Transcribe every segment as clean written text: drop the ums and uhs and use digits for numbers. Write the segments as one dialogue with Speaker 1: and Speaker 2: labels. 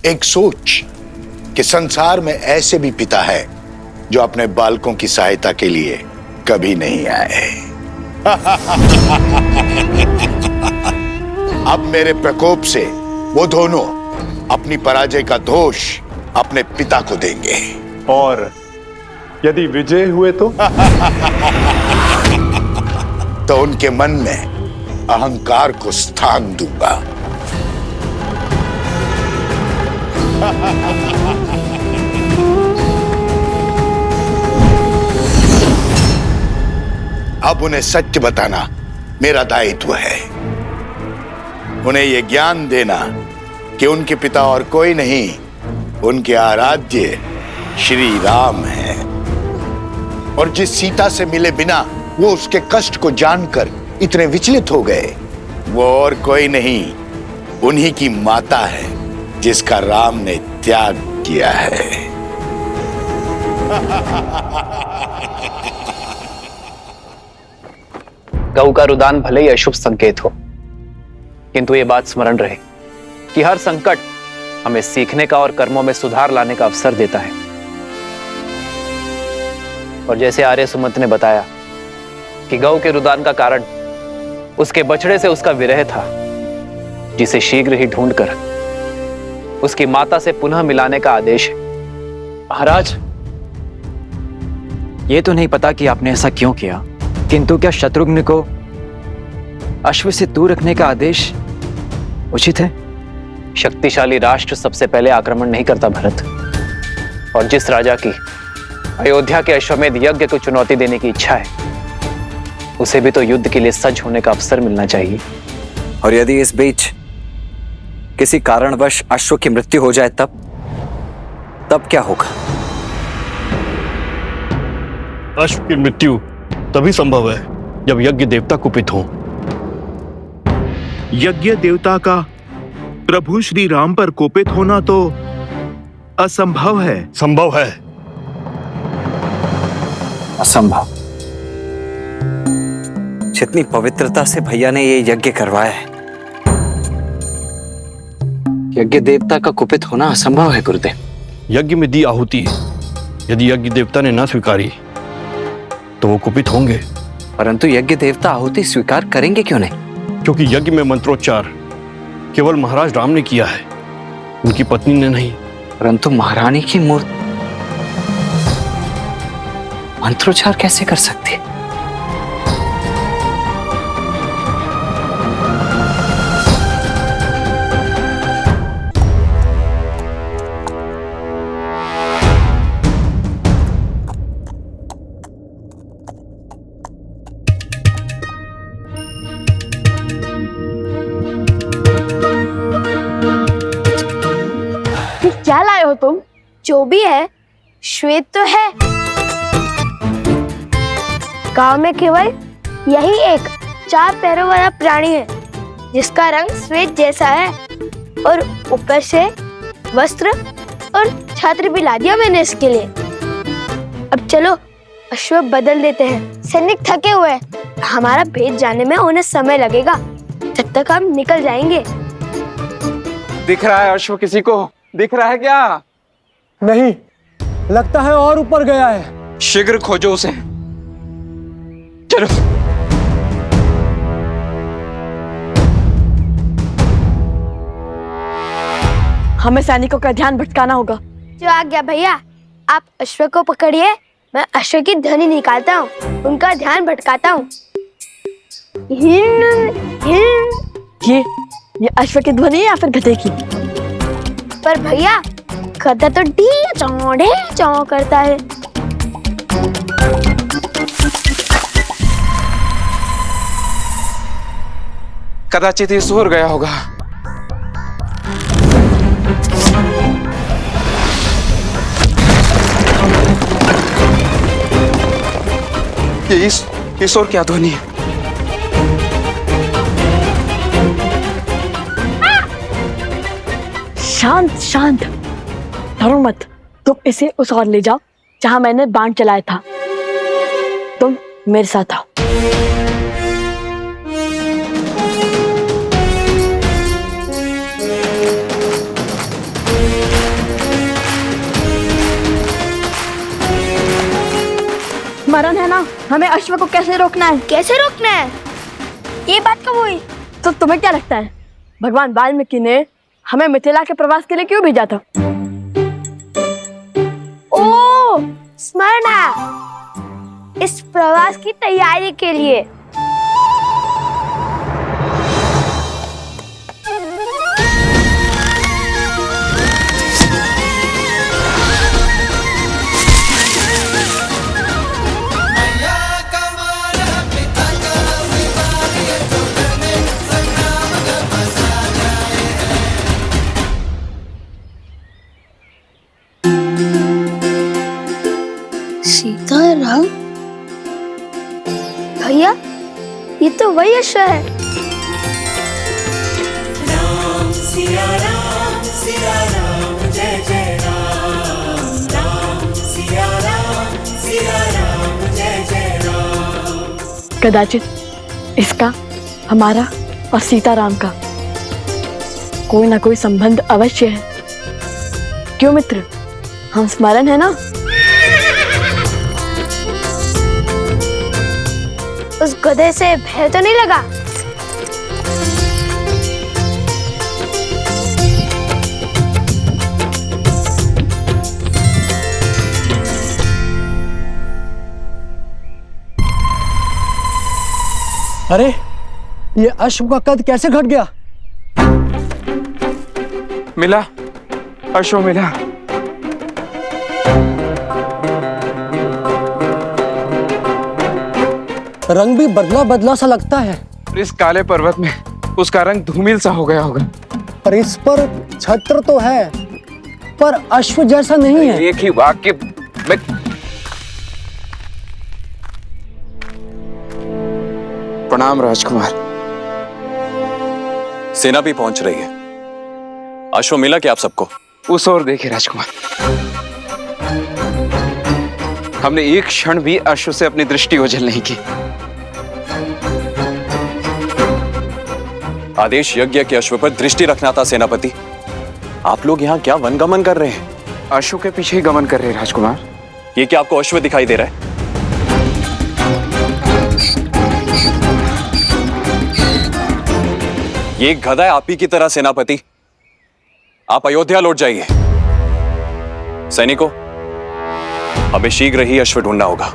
Speaker 1: एक सोच कि संसार में ऐसे भी पिता है जो अपने बालकों की सहायता के लिए कभी नहीं आए। अब मेरे प्रकोप से वो दोनों अपनी पराजय का दोष अपने पिता को देंगे।
Speaker 2: और यदि विजय हुए
Speaker 1: तो उनके मन में अहंकार को स्थान दूंगा। अब उन्हें सत्य बताना मेरा दायित्व है। उन्हें यह ज्ञान देना कि उनके पिता और कोई नहीं, उनके आराध्य श्री राम है। और जिस सीता से मिले बिना वो उसके कष्ट को जानकर इतने विचलित हो गए, वो और कोई नहीं, उन्हीं की माता है जिसका राम ने त्याग किया है।
Speaker 3: गऊ का रुदान भले ही अशुभ संकेत हो, किंतु ये बात स्मरण रहे कि हर संकट हमें सीखने का और कर्मों में सुधार लाने का अवसर देता है। और जैसे आर्य सुमंत ने बताया कि गऊ के रुदान का कारण उसके बछड़े से उसका विरह था, जिसे शीघ्र ही ढूंढकर उसकी माता से पुनः मिलाने का आदेश है।
Speaker 4: महाराज, ये तो नहीं पता कि आपने ऐसा क्यों किया, किंतु क्या शत्रुघ्न को अश्व से दूर रखने का आदेश उचित है?
Speaker 3: शक्तिशाली राष्ट्र सबसे पहले आक्रमण नहीं करता भरत, और जिस राजा की अयोध्या के अश्वमेध यज्ञ को चुनौती देने की इच्छा है, उसे भी तो युद्ध के लिए सज्ज होने का अवसर मिलना चाहिए।
Speaker 4: और यदि इस बीच किसी कारणवश अश्व की मृत्यु हो जाए तब क्या होगा?
Speaker 5: अश्व की मृत्यु तभी संभव है जब यज्ञ देवता कुपित हो।
Speaker 6: यज्ञ देवता का प्रभु श्री राम पर कोपित होना तो असंभव है।
Speaker 5: संभव है।
Speaker 4: असंभव? जितनी पवित्रता से भैया ने ये यज्ञ करवाया है, यज्ञ देवता का कुपित होना असंभव है गुरुदेव।
Speaker 5: यज्ञ में दी आहुति यदि यज्ञ देवता ने ना स्वीकारी तो वो कुपित होंगे।
Speaker 4: परंतु यज्ञ देवता आहुति स्वीकार करेंगे क्यों नहीं?
Speaker 5: क्योंकि यज्ञ में मंत्रोच्चार केवल महाराज राम ने किया है, उनकी पत्नी ने नहीं।
Speaker 4: परंतु महारानी की मूर्ति मंत्रोच्चार कैसे कर सकती है?
Speaker 7: क्या लाए हो तुम? जो भी है श्वेत तो है। गांव में केवल यही एक 4 पैरों वाला प्राणी है जिसका रंग श्वेत जैसा है, और ऊपर से वस्त्र और छात्र भी ला दिया मैंने इसके लिए। अब चलो अश्व बदल देते हैं। सैनिक थके हुए हैं, हमारा भेद जाने में उन्हें समय लगेगा, जब तक हम निकल जाएंगे।
Speaker 2: दिख रहा है अश्व किसी को? दिख रहा है क्या?
Speaker 8: नहीं, लगता है और ऊपर गया है।
Speaker 2: शीघ्र खोजो उसे। चलो।
Speaker 9: हमें सैनिकों का ध्यान भटकाना होगा।
Speaker 7: जो आ गया भैया, आप अश्व को पकड़िए, मैं अश्व की ध्वनि निकालता हूँ, उनका ध्यान भटकाता हूँ।
Speaker 9: ये अश्व की ध्वनि है या फिर गधे की?
Speaker 7: पर भैया गधा तो डी चौ करता है।
Speaker 2: कदाचित ये सो गया होगा। ये ईश्वर क्या ध्वनि है?
Speaker 9: शांत शांत, डरो मत। तुम इसे उस ओर ले जाओ जहां मैंने बाण चलाया था। तुम मेरे साथ आओ। स्मरण है ना हमें अश्व को कैसे रोकना है?
Speaker 7: कैसे रोकना है? ये बात कब हुई?
Speaker 9: तो तुम्हें क्या लगता है भगवान वाल्मीकि ने हमें मिथिला के प्रवास के लिए क्यों भेजा था?
Speaker 7: ओ, स्मरण आया। इस प्रवास की तैयारी के लिए। सीताराम? भैया, ये तो वही अश्व है।
Speaker 10: राम सिया राम जय जय राम। राम सिया राम जय जय राम।
Speaker 9: कदाचित इसका हमारा और सीताराम का कोई ना कोई संबंध अवश्य है। क्यों मित्र, हम स्मरण है ना?
Speaker 7: उस गधे से भय तो नहीं लगा?
Speaker 8: अरे ये अश्व का कद कैसे घट गया?
Speaker 2: मिला, अश्व मिला।
Speaker 8: रंग भी बदला बदला सा लगता है।
Speaker 2: इस काले पर्वत में उसका रंग धूमिल सा हो गया होगा।
Speaker 8: पर इस पर छत्र तो है, पर अश्व जैसा नहीं है।
Speaker 2: एक ही वाक्य में प्रणाम राजकुमार।
Speaker 11: सेना भी पहुंच रही है। अश्व मिला क्या आप सबको?
Speaker 2: उस ओर देखिए राजकुमार, हमने एक क्षण भी अश्व से अपनी दृष्टि ओझल नहीं की।
Speaker 11: आदेश यज्ञ के अश्व पर दृष्टि रखना था सेनापति। आप लोग यहाँ क्या वनगमन कर रहे हैं?
Speaker 2: अश्व के पीछे ही गमन कर रहे हैं राजकुमार।
Speaker 11: ये क्या आपको अश्व दिखाई दे रहा है? ये एक गधा है आप ही की तरह सेनापति। आप अयोध्या लौट जाइए। सैनिकों, हमें शीघ्र ही अश्व ढूंढना होगा।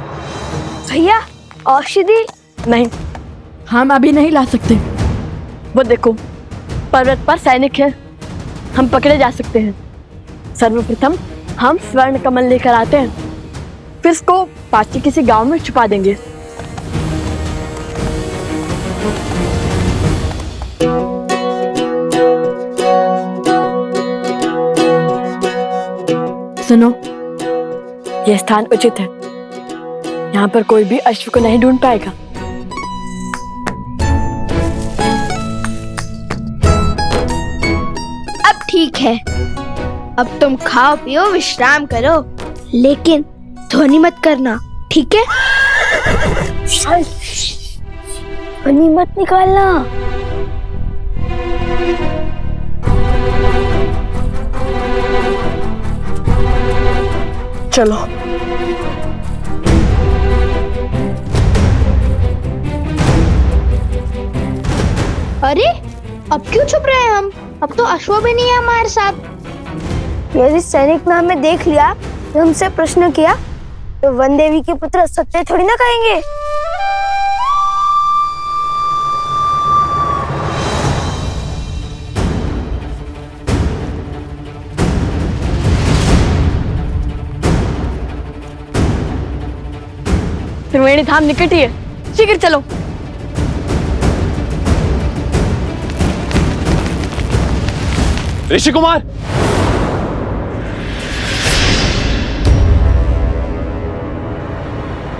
Speaker 7: भैया, औषधि?
Speaker 9: नहीं, हम अभी नहीं ला सकते। वो देखो, पर्वत पर सैनिक है, हम पकड़े जा सकते हैं। सर्वप्रथम हम स्वर्ण कमल लेकर आते हैं, फिर इसको पास के किसी गांव में छुपा देंगे। सुनो, यह स्थान उचित है। यहाँ पर कोई भी अश्व को नहीं ढूंढ पाएगा।
Speaker 7: अब ठीक है, अब तुम खाओ पियो विश्राम करो, लेकिन ध्वनि मत करना, ठीक है? ध्वनि मत निकालना।
Speaker 9: चलो।
Speaker 7: अरे, अब क्यों छुप रहे हैं हम? अब तो अश्व भी नहीं है हमारे साथ। यदि सैनिक ने हमें देख लिया तो हमसे प्रश्न किया तो वन देवी के पुत्र सत्य थोड़ी ना कहेंगे।
Speaker 9: त्रिवेणी धाम निकट ही है, शीघ्र चलो।
Speaker 11: ऋषि कुमार,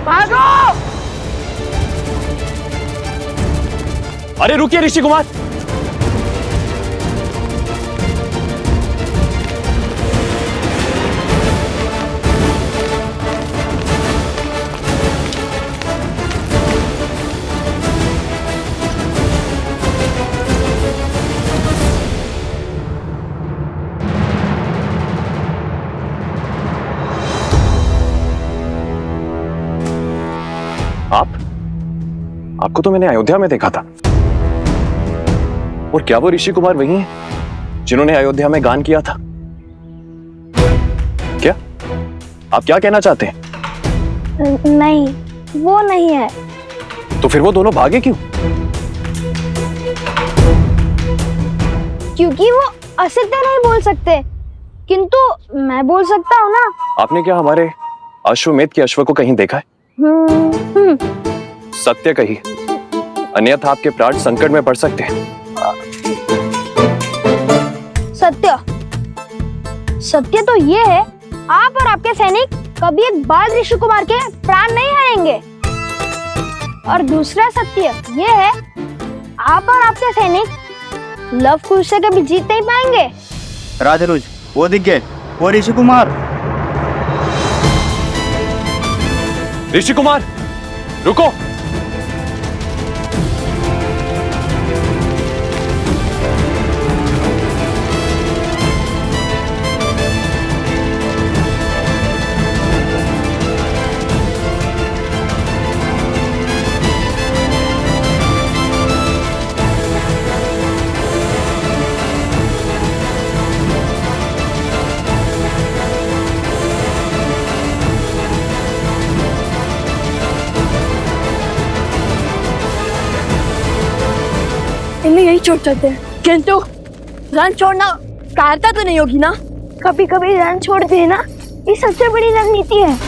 Speaker 7: भागो!
Speaker 11: अरे रुकिए ऋषि कुमार। आपको तो मैंने अयोध्या में देखा था। और क्या वो ऋषि कुमार वही हैं जिन्होंने अयोध्या में गान किया था? क्या आप क्या कहना चाहते हैं?
Speaker 7: नहीं, वो नहीं है।
Speaker 11: तो फिर वो दोनों भागे क्यों?
Speaker 7: क्योंकि वो असत्य नहीं बोल सकते, किंतु मैं बोल सकता हूँ ना।
Speaker 11: आपने क्या हमारे अश्वमेध के अश्व को कहीं देखा है? सत्य कही, अन्यथा आपके प्राण संकट में पड़ सकते हैं।
Speaker 7: सत्य सत्य तो ये है, आप और आपके सैनिक कभी एक बाल ऋषि कुमार के प्राण नहीं हारेंगे। और दूसरा सत्य ये है, आप और आपके सैनिक लव कुश से कभी जीत नहीं पाएंगे।
Speaker 12: राजरुज, वो दिख गए, वो ऋषि कुमार।
Speaker 11: ऋषि कुमार रुको।
Speaker 9: इन्हें यही छोड़ सकते हैं, किंतु रण छोड़ना कायरता तो नहीं होगी ना?
Speaker 7: कभी कभी रण छोड़ देना ये सबसे बड़ी रणनीति है।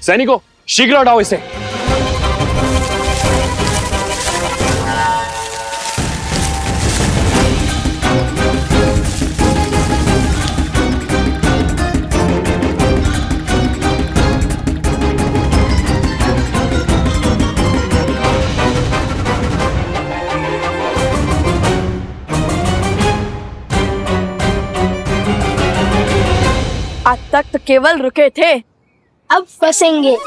Speaker 11: सैनिकों, शीघ्र हटाओ इसे।
Speaker 9: आज तक तो केवल रुके थे,
Speaker 7: अब फंसेंगे।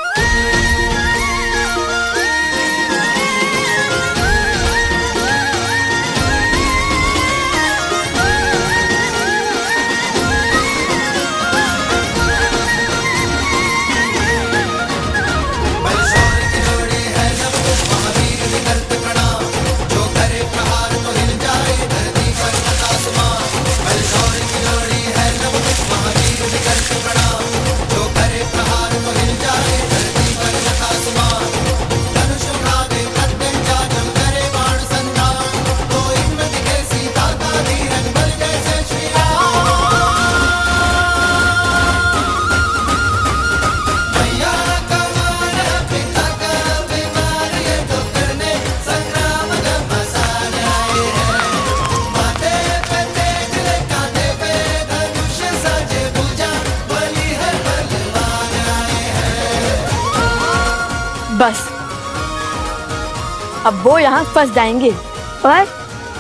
Speaker 9: बस अब वो यहाँ फंस जाएंगे
Speaker 7: और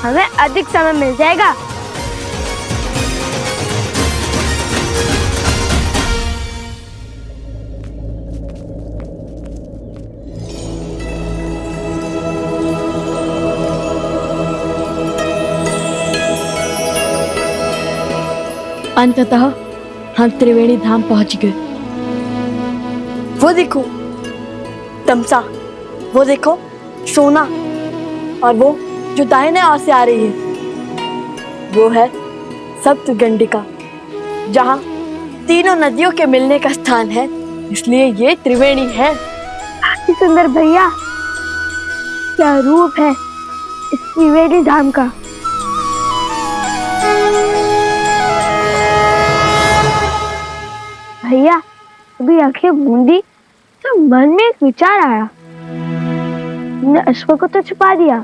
Speaker 7: हमें अधिक समय मिल जाएगा।
Speaker 9: अंततः हम त्रिवेणी धाम पहुंच गए। वो देखो तमसा, वो देखो सोना, और वो जो दाहिने ओर से आ रही है वो है सप्तगंडिका, जहाँ तीनों नदियों के मिलने का स्थान है, इसलिए ये त्रिवेणी है।
Speaker 7: काफी सुंदर भैया, क्या रूप है इस त्रिवेणी धाम का। भैया अभी आंखें मूंदी तो मन में एक विचार आया। हमने अश्व को तो छुपा दिया,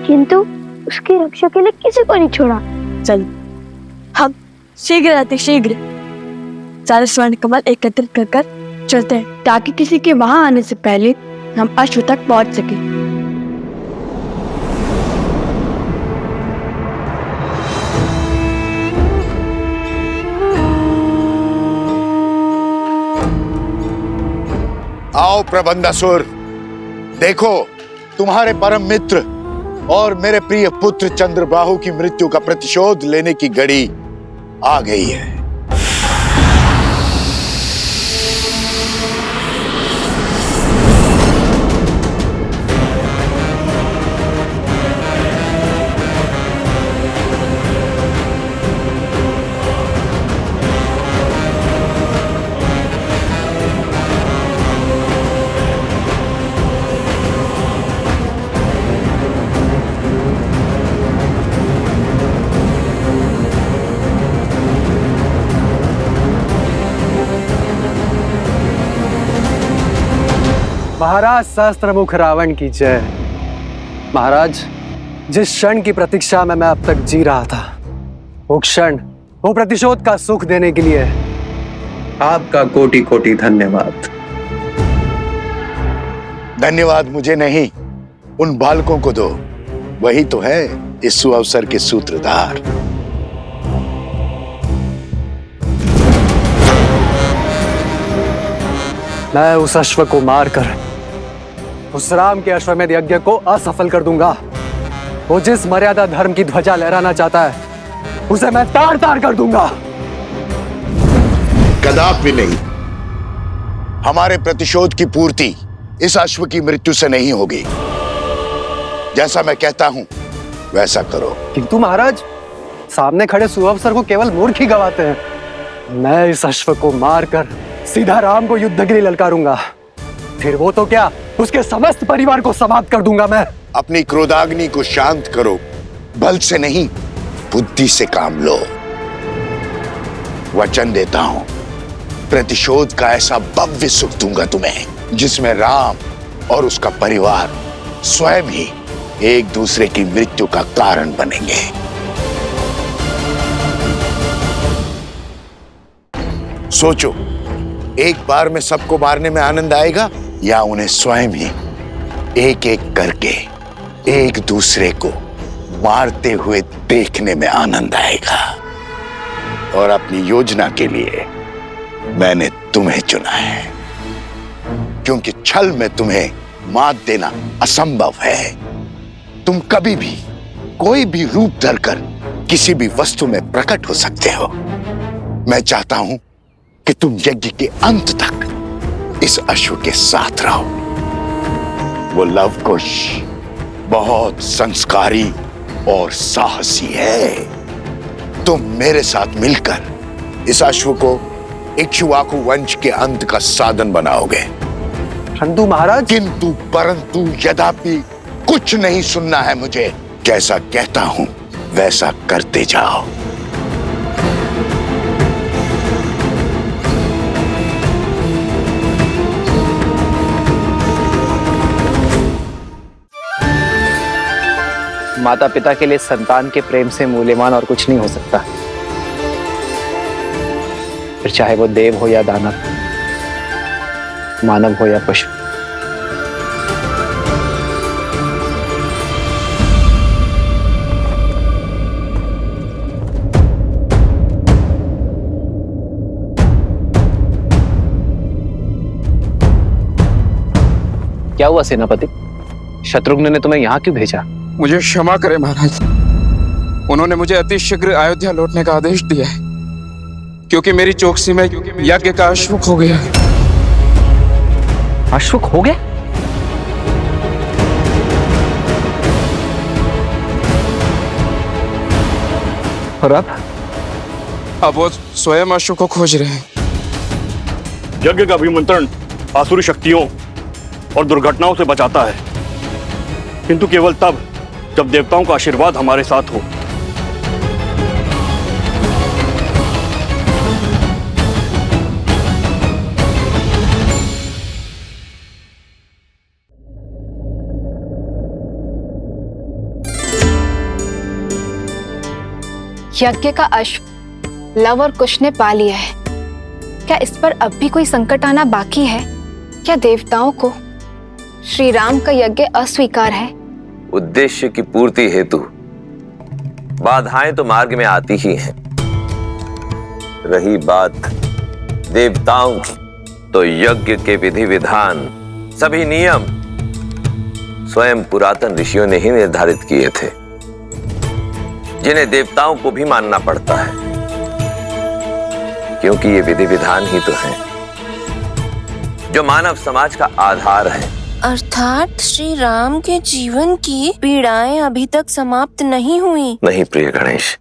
Speaker 7: किंतु उसकी रक्षा के लिए किसी को नहीं छोड़ा।
Speaker 9: चल हम शीघ्र अतिशीघ्र सारे स्वर्ण कमल एकत्रित कर चलते हैं, ताकि किसी के वहां आने से पहले हम अश्व तक पहुंच सके।
Speaker 1: आओ प्रबंधासुर, देखो तुम्हारे परम मित्र और मेरे प्रिय पुत्र चंद्रबाहु की मृत्यु का प्रतिशोध लेने की घड़ी आ गई है।
Speaker 2: महाराज सहस्त्रमुख रावण की जय। महाराज, जिस क्षण की प्रतीक्षा में मैं अब तक जी रहा था, वो क्षण, वो प्रतिशोध का सुख देने के लिए आपका कोटि कोटि धन्यवाद।
Speaker 1: धन्यवाद मुझे नहीं, उन बालकों को दो, वही तो है इस सुअवसर के सूत्रधार।
Speaker 2: मैं उस अश्व को मारकर उस राम के अश्वमेध यज्ञ को असफल कर दूंगा। वो जिस मर्यादा धर्म की ध्वजा लहराना चाहता है, उसे मैं ताड़ ताड़ कर दूंगा।
Speaker 1: कदापि नहीं। हमारे प्रतिशोध की पूर्ति इस अश्व की मृत्यु से नहीं होगी। जैसा मैं कहता हूं वैसा करो।
Speaker 2: किंतु महाराज, सामने खड़े सुअवसर को केवल मूर्ख ही गवाते हैं। मैं इस अश्व को मारकर सीधा राम को युद्ध के लिए ललकारूंगा। फिर वो तो क्या, उसके समस्त परिवार को समाप्त कर दूंगा मैं।
Speaker 1: अपनी क्रोधाग्नि को शांत करो, बल से नहीं बुद्धि से काम लो। वचन देता हूं, प्रतिशोध का ऐसा भव्य सुख दूंगा तुम्हें, जिसमें राम और उसका परिवार स्वयं ही एक दूसरे की मृत्यु का कारण बनेंगे। सोचो, एक बार में सबको मारने में आनंद आएगा या उन्हें स्वयं ही एक एक करके एक दूसरे को मारते हुए देखने में आनंद आएगा। और अपनी योजना के लिए मैंने तुम्हें चुना है, क्योंकि छल में तुम्हें मात देना असंभव है। तुम कभी भी कोई भी रूप धरकर किसी भी वस्तु में प्रकट हो सकते हो। मैं चाहता हूं कि तुम यज्ञ के अंत तक इस अश्व के साथ रहो। वो लवकुश बहुत संस्कारी और साहसी है। तुम मेरे साथ मिलकर इस अश्व को इक्ष्वाकु वंश के अंत का साधन बनाओगे।
Speaker 2: परंतु महाराज,
Speaker 1: किंतु परंतु यद्यपि कुछ नहीं सुनना है मुझे। जैसा कहता हूं वैसा करते जाओ।
Speaker 3: माता पिता के लिए संतान के प्रेम से मूल्यवान और कुछ नहीं हो सकता, फिर चाहे वो देव हो या दानव, मानव हो या पशु। क्या हुआ सेनापति? शत्रुघ्न ने तुम्हें यहां क्यों भेजा?
Speaker 2: मुझे क्षमा करें महाराज, उन्होंने मुझे अति शीघ्र अयोध्या लौटने का आदेश दिया है, क्योंकि मेरी चौकसी में यज्ञ का अश्वक हो गया।
Speaker 3: अश्वक हो गया? और
Speaker 2: अब वो स्वयं अश्व को खोज रहे हैं।
Speaker 5: यज्ञ का अभिमंत्रण आसुरी शक्तियों और दुर्घटनाओं से बचाता है, किंतु केवल तब जब देवताओं का आशीर्वाद हमारे साथ हो।
Speaker 13: यज्ञ का अश्व लव और कुश ने पा लिया है। क्या इस पर अब भी कोई संकट आना बाकी है? क्या देवताओं को श्री राम का यज्ञ अस्वीकार है।
Speaker 14: उद्देश्य की पूर्ति हेतु बाधाएं तो मार्ग में आती ही हैं। रही बात देवताओं की, तो यज्ञ के विधि विधान, सभी नियम स्वयं पुरातन ऋषियों ने ही निर्धारित किए थे, जिन्हें देवताओं को भी मानना पड़ता है, क्योंकि ये विधि विधान ही तो हैं जो मानव समाज का आधार है।
Speaker 15: अर्थात श्री राम के जीवन की पीड़ाएं अभी तक समाप्त नहीं हुई।
Speaker 14: नहीं प्रिय गणेश,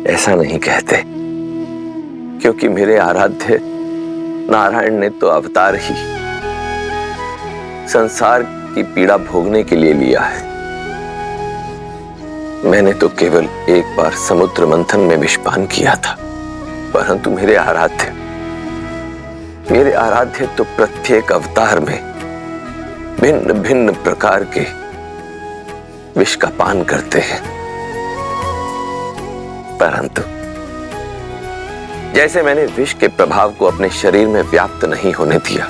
Speaker 14: ऐसा नहीं कहते, क्योंकि मेरे आराध्य नारायण ने तो अवतार ही संसार की पीड़ा भोगने के लिए लिया है। मैंने तो केवल एक बार समुद्र मंथन में विषपान किया था, परंतु मेरे आराध्य तो प्रत्येक अवतार में भिन्न भिन्न प्रकार के विष का पान करते हैं। परंतु जैसे मैंने विष के प्रभाव को अपने शरीर में व्याप्त नहीं होने दिया,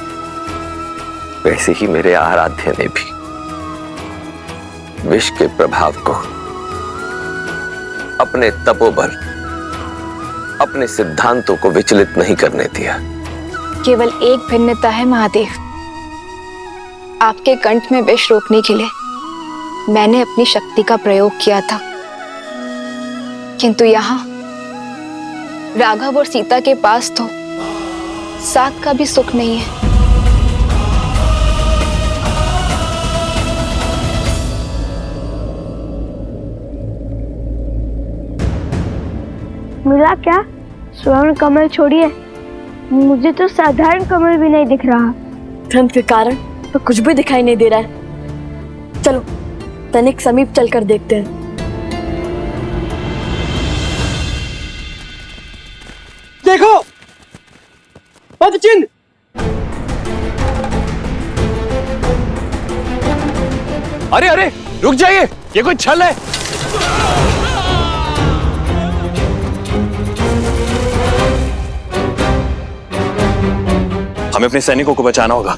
Speaker 14: वैसे ही मेरे आराध्य ने भी विष के प्रभाव को अपने तपोबल, अपने सिद्धांतों को विचलित नहीं करने दिया।
Speaker 13: केवल एक भिन्नता है महादेव, आपके कंठ में विष रोकने के लिए मैंने अपनी शक्ति का प्रयोग किया था, किंतु यहाँ राघव और सीता के पास तो साथ का भी सुख नहीं है।
Speaker 7: मिला क्या? स्वर्ण कमल छोड़िए, मुझे तो साधारण कमल भी नहीं दिख रहा।
Speaker 9: ठंड के कारण तो कुछ भी दिखाई नहीं दे रहा है। चलो तनिक समीप चलकर देखते हैं।
Speaker 2: देखो पदचिन्ह।
Speaker 11: अरे अरे रुक जाइए, ये कोई छल है। हमें अपने सैनिकों को बचाना होगा।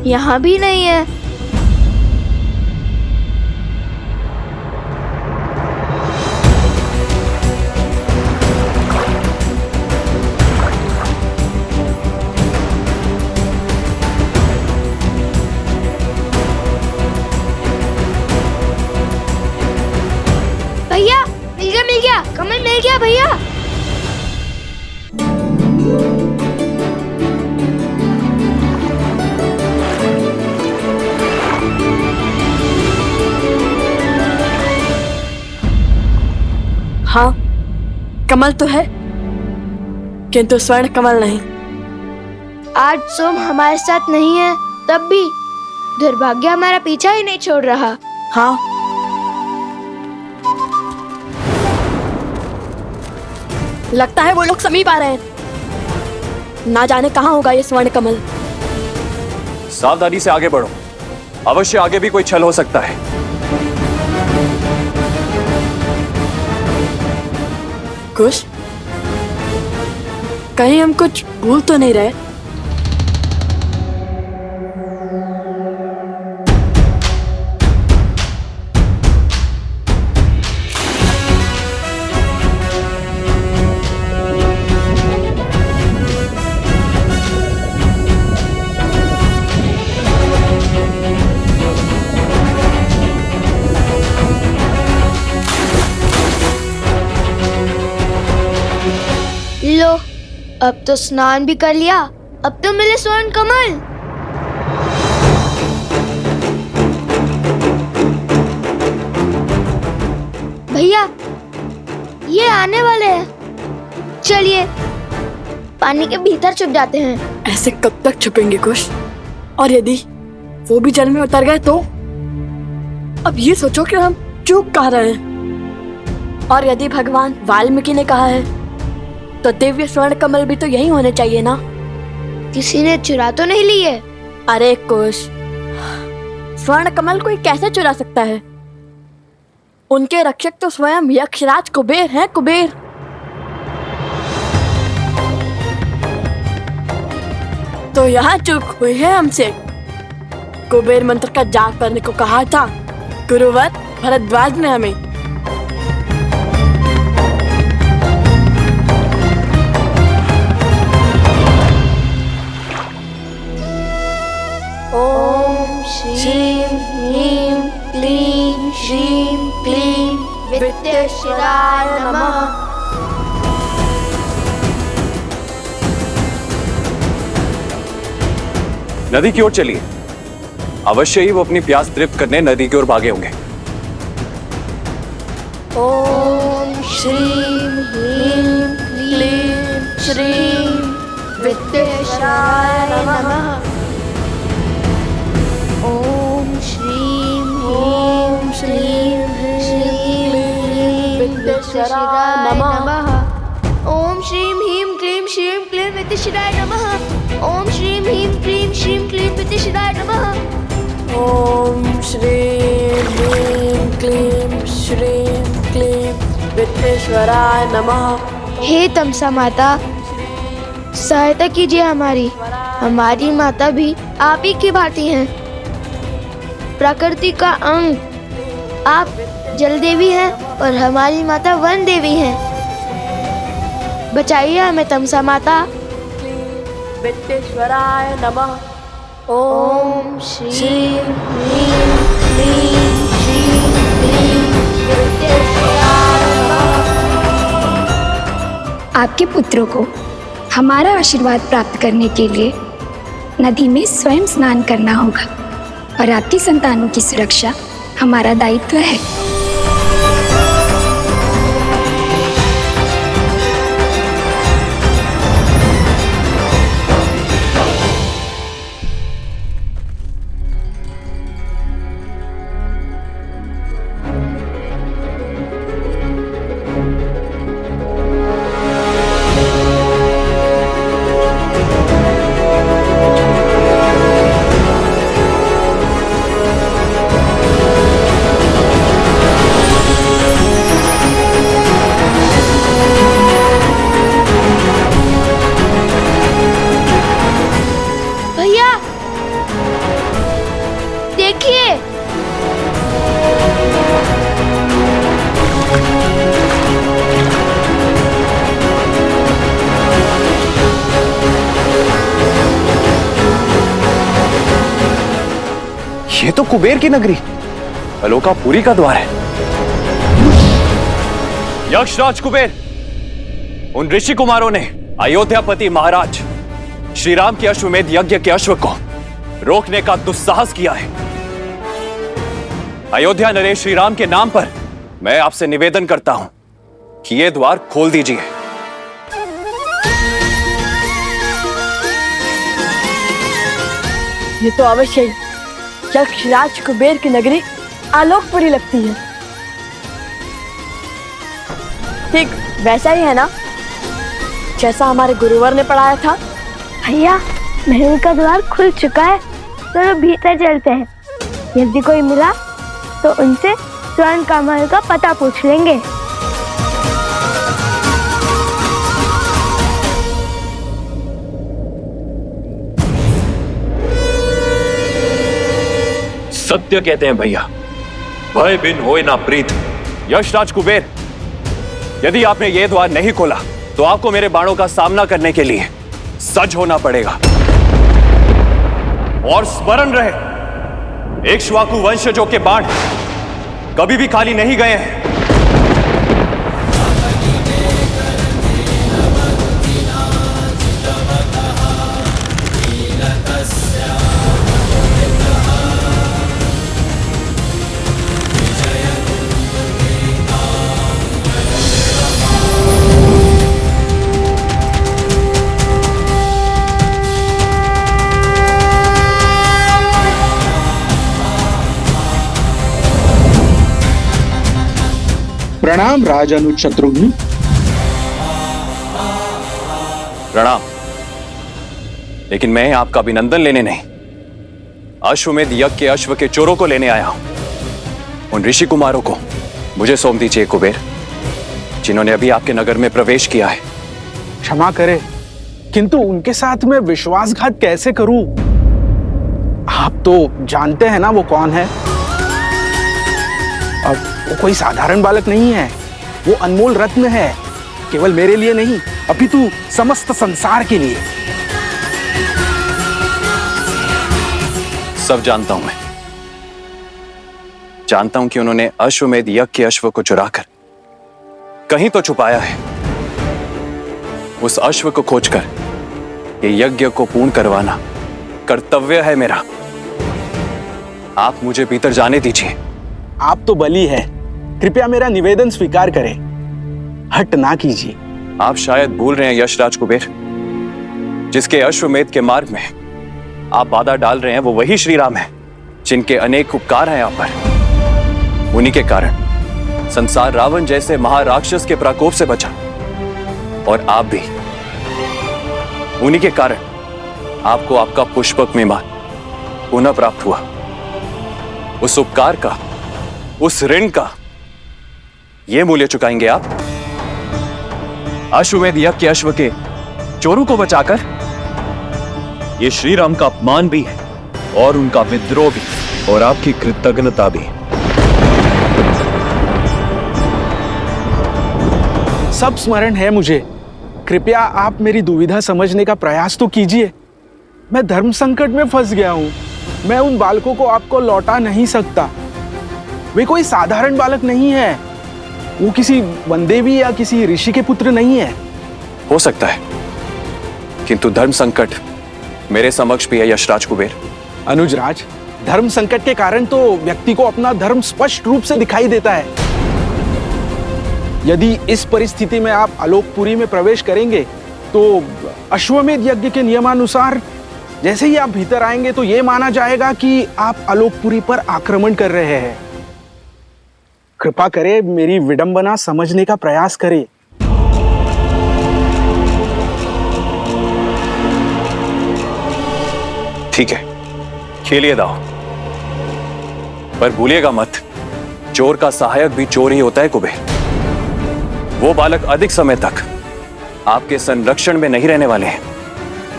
Speaker 7: यहाँ भी नहीं है। भैया मिल गया, कमल मिल गया भैया।
Speaker 9: हाँ कमल तो है, किंतु स्वर्ण कमल नहीं।
Speaker 7: आज सोम हमारे साथ नहीं है, तब भी दुर्भाग्य हमारा पीछा ही नहीं छोड़ रहा।
Speaker 9: हाँ लगता है वो लोग समीप आ रहे हैं। ना जाने कहाँ होगा ये स्वर्ण कमल।
Speaker 11: सावधानी से आगे बढ़ो, अवश्य आगे भी कोई छल हो सकता है।
Speaker 9: कुछ कहीं हम कुछ भूल तो नहीं रहे?
Speaker 7: लो, अब तो स्नान भी कर लिया, अब तो मिले स्वर्ण कमल। भैया ये आने वाले हैं, चलिए पानी के भीतर छुप जाते हैं।
Speaker 9: ऐसे कब तक छुपेंगे कुश? और यदि वो भी जल में उतर गए तो? अब ये सोचो कि हम चूक कहाँ रहे हैं और यदि भगवान वाल्मीकि ने कहा है तो दिव्य स्वर्ण कमल भी तो यही होने चाहिए ना।
Speaker 7: किसी ने चुरा तो नहीं लिए?
Speaker 9: अरे कुश, स्वर्ण कमल कोई कैसे चुरा सकता है? उनके रक्षक तो स्वयं यक्षराज कुबेर हैं, कुबेर। तो यहाँ चूक हुई है हमसे। कुबेर मंत्र का जाप करने को कहा था गुरुवर भरद्वाज ने हमें।
Speaker 7: ओम श्रीं ह्रीं क्लीं श्रीं क्लीं विद्येश्वराय नमः।
Speaker 11: नदी की ओर चलिए। अवश्य ही वो अपनी प्यास तृप्त करने नदी की ओर भागे होंगे।
Speaker 7: ओम श्रीं ह्रीं क्लीं श्रीं विद्येश्वराय नमः। ओम श्रीं ह्रीं श्रीं विद्येश्वराय नमः। ओम श्रीं ह्रीं क्लीं श्रीं क्लीं विद्येश्वराय नमः। ओम श्रीं ह्रीं क्लीं श्रीं क्लीं विद्येश्वराय नमः।
Speaker 9: ओम श्रीं ह्रीं क्लीं श्रीं क्लीं विद्येश्वराय नमः।
Speaker 7: हे तमसा माता, सहायता कीजिए हमारी। हमारी माता भी आप ही की भांति हैं, प्रकृति का अंग। आप जल देवी हैं और हमारी माता वन देवी हैं। बचाइए हमें तमसा माता।
Speaker 9: विद्येश्वराय नमः।
Speaker 7: ओम श्रीं ह्रीं क्लीं श्रीं क्लीं विद्येश्वराय नमः।
Speaker 13: आपके पुत्रों को हमारा आशीर्वाद प्राप्त करने के लिए नदी में स्वयं स्नान करना होगा और आपकी संतानों की सुरक्षा हमारा दायित्व है।
Speaker 11: ये तो कुबेर की नगरी अलोकापुरी का द्वार है। यक्षराज कुबेर, उन ऋषि कुमारों ने अयोध्यापति महाराज श्री राम के अश्वमेध यज्ञ के अश्व को रोकने का दुस्साहस किया है। अयोध्या नरेश श्री राम के नाम पर मैं आपसे निवेदन करता हूं कि यह द्वार खोल दीजिए।
Speaker 9: ये तो अवश्य ही यक्षराज कुबेर की नगरी आलोकपुरी लगती है। ठीक वैसा ही है ना जैसा हमारे गुरुवर ने पढ़ाया था।
Speaker 7: भैया, महल का द्वार खुल चुका है, चलो भीतर चलते हैं। यदि कोई मिला तो उनसे स्वर्ण कमल का पता पूछ लेंगे।
Speaker 11: सत्य कहते हैं भैया, भय बिन होए ना प्रीत। यक्षराज कुबेर, यदि आपने यह द्वार नहीं खोला तो आपको मेरे बाणों का सामना करने के लिए सज्ज होना पड़ेगा। और स्मरण रहे, इक्ष्वाकु वंशजों के बाण कभी भी खाली नहीं गए हैं।
Speaker 6: प्रणाम राजानुज शत्रुघ्न।
Speaker 11: प्रणाम। लेकिन मैं आपका अभिनंदन लेने नहीं, अश्वमेध यज्ञ के अश्व के चोरों को लेने आया हूं। उन ऋषि कुमारों को मुझे सौंप दीजिए कुबेर, जिन्होंने अभी आपके नगर में प्रवेश किया है।
Speaker 6: क्षमा करें, किंतु उनके साथ मैं विश्वासघात कैसे करूं? आप तो जानते हैं ना वो कौन है। अब वो कोई साधारण बालक नहीं है, वो अनमोल रत्न है, केवल मेरे लिए नहीं अपितु समस्त संसार के लिए।
Speaker 11: सब जानता हूं मैं, जानता हूं कि उन्होंने अश्वमेध यज्ञ के अश्व को चुराकर कहीं तो छुपाया है। उस अश्व को खोजकर ये यज्ञ को पूर्ण करवाना कर्तव्य है मेरा। आप मुझे भीतर जाने दीजिए।
Speaker 6: आप तो बली है, कृपया मेरा निवेदन स्वीकार करें, हट ना कीजिए।
Speaker 11: आप शायद भूल रहे हैं यशराज कुबेर, जिसके अश्वमेध के मार्ग में आप बाधा डाल रहे हैं वो वही श्री राम है, जिनके अनेक उपकार हैं आप पर। उन्हीं के कारण संसार रावण जैसे महाराक्षस के प्रकोप से बचा, और आप भी। उन्हीं के कारण आपको आपका पुष्पक विमान पुनः प्राप्त हुआ। उस उपकार का, उस ऋण का ये मूल्य चुकाएंगे आप? अश्वमेध यज्ञ के अश्व के चोरों को बचाकर? ये श्री राम का अपमान भी है, और उनका विद्रोह भी, और आपकी कृतज्ञता भी।
Speaker 6: सब स्मरण है मुझे, कृपया आप मेरी दुविधा समझने का प्रयास तो कीजिए। मैं धर्म संकट में फंस गया हूं, मैं उन बालकों को आपको लौटा नहीं सकता। वे कोई साधारण बालक नहीं है, वो किसी वनदेवी या किसी ऋषि के पुत्र नहीं है।
Speaker 11: हो सकता है, किंतु धर्म संकट मेरे समक्ष भी है यशराज कुबेर।
Speaker 6: अनुजराज, धर्म संकट के कारण तो व्यक्ति को अपना धर्म स्पष्ट रूप से दिखाई देता है। यदि इस परिस्थिति में आप आलोकपुरी में प्रवेश करेंगे तो अश्वमेध यज्ञ के नियमानुसार जैसे ही आप भीतर आएंगे तो यह माना जाएगा कि आप आलोकपुरी पर आक्रमण कर रहे हैं। कृपा करें, मेरी विडंबना समझने का प्रयास करें।
Speaker 11: ठीक है, खेलिए दाव, पर भूलिएगा मत, चोर का सहायक भी चोर ही होता है कुबेर। वो बालक अधिक समय तक आपके संरक्षण में नहीं रहने वाले हैं।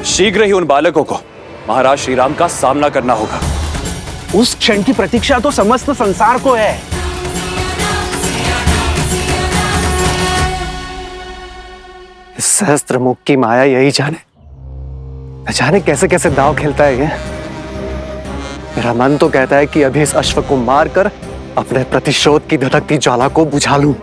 Speaker 11: शीघ्र ही उन बालकों को महाराज श्री राम का सामना करना होगा।
Speaker 6: उस क्षण की प्रतीक्षा तो समस्त संसार को है।
Speaker 2: सहस्त्र मुख की माया यही जाने कैसे कैसे दांव खेलता है ये। मेरा मन तो कहता है कि अभी इस अश्व को मारकर अपने प्रतिशोध की धधकती ज्वाला को बुझा लूं।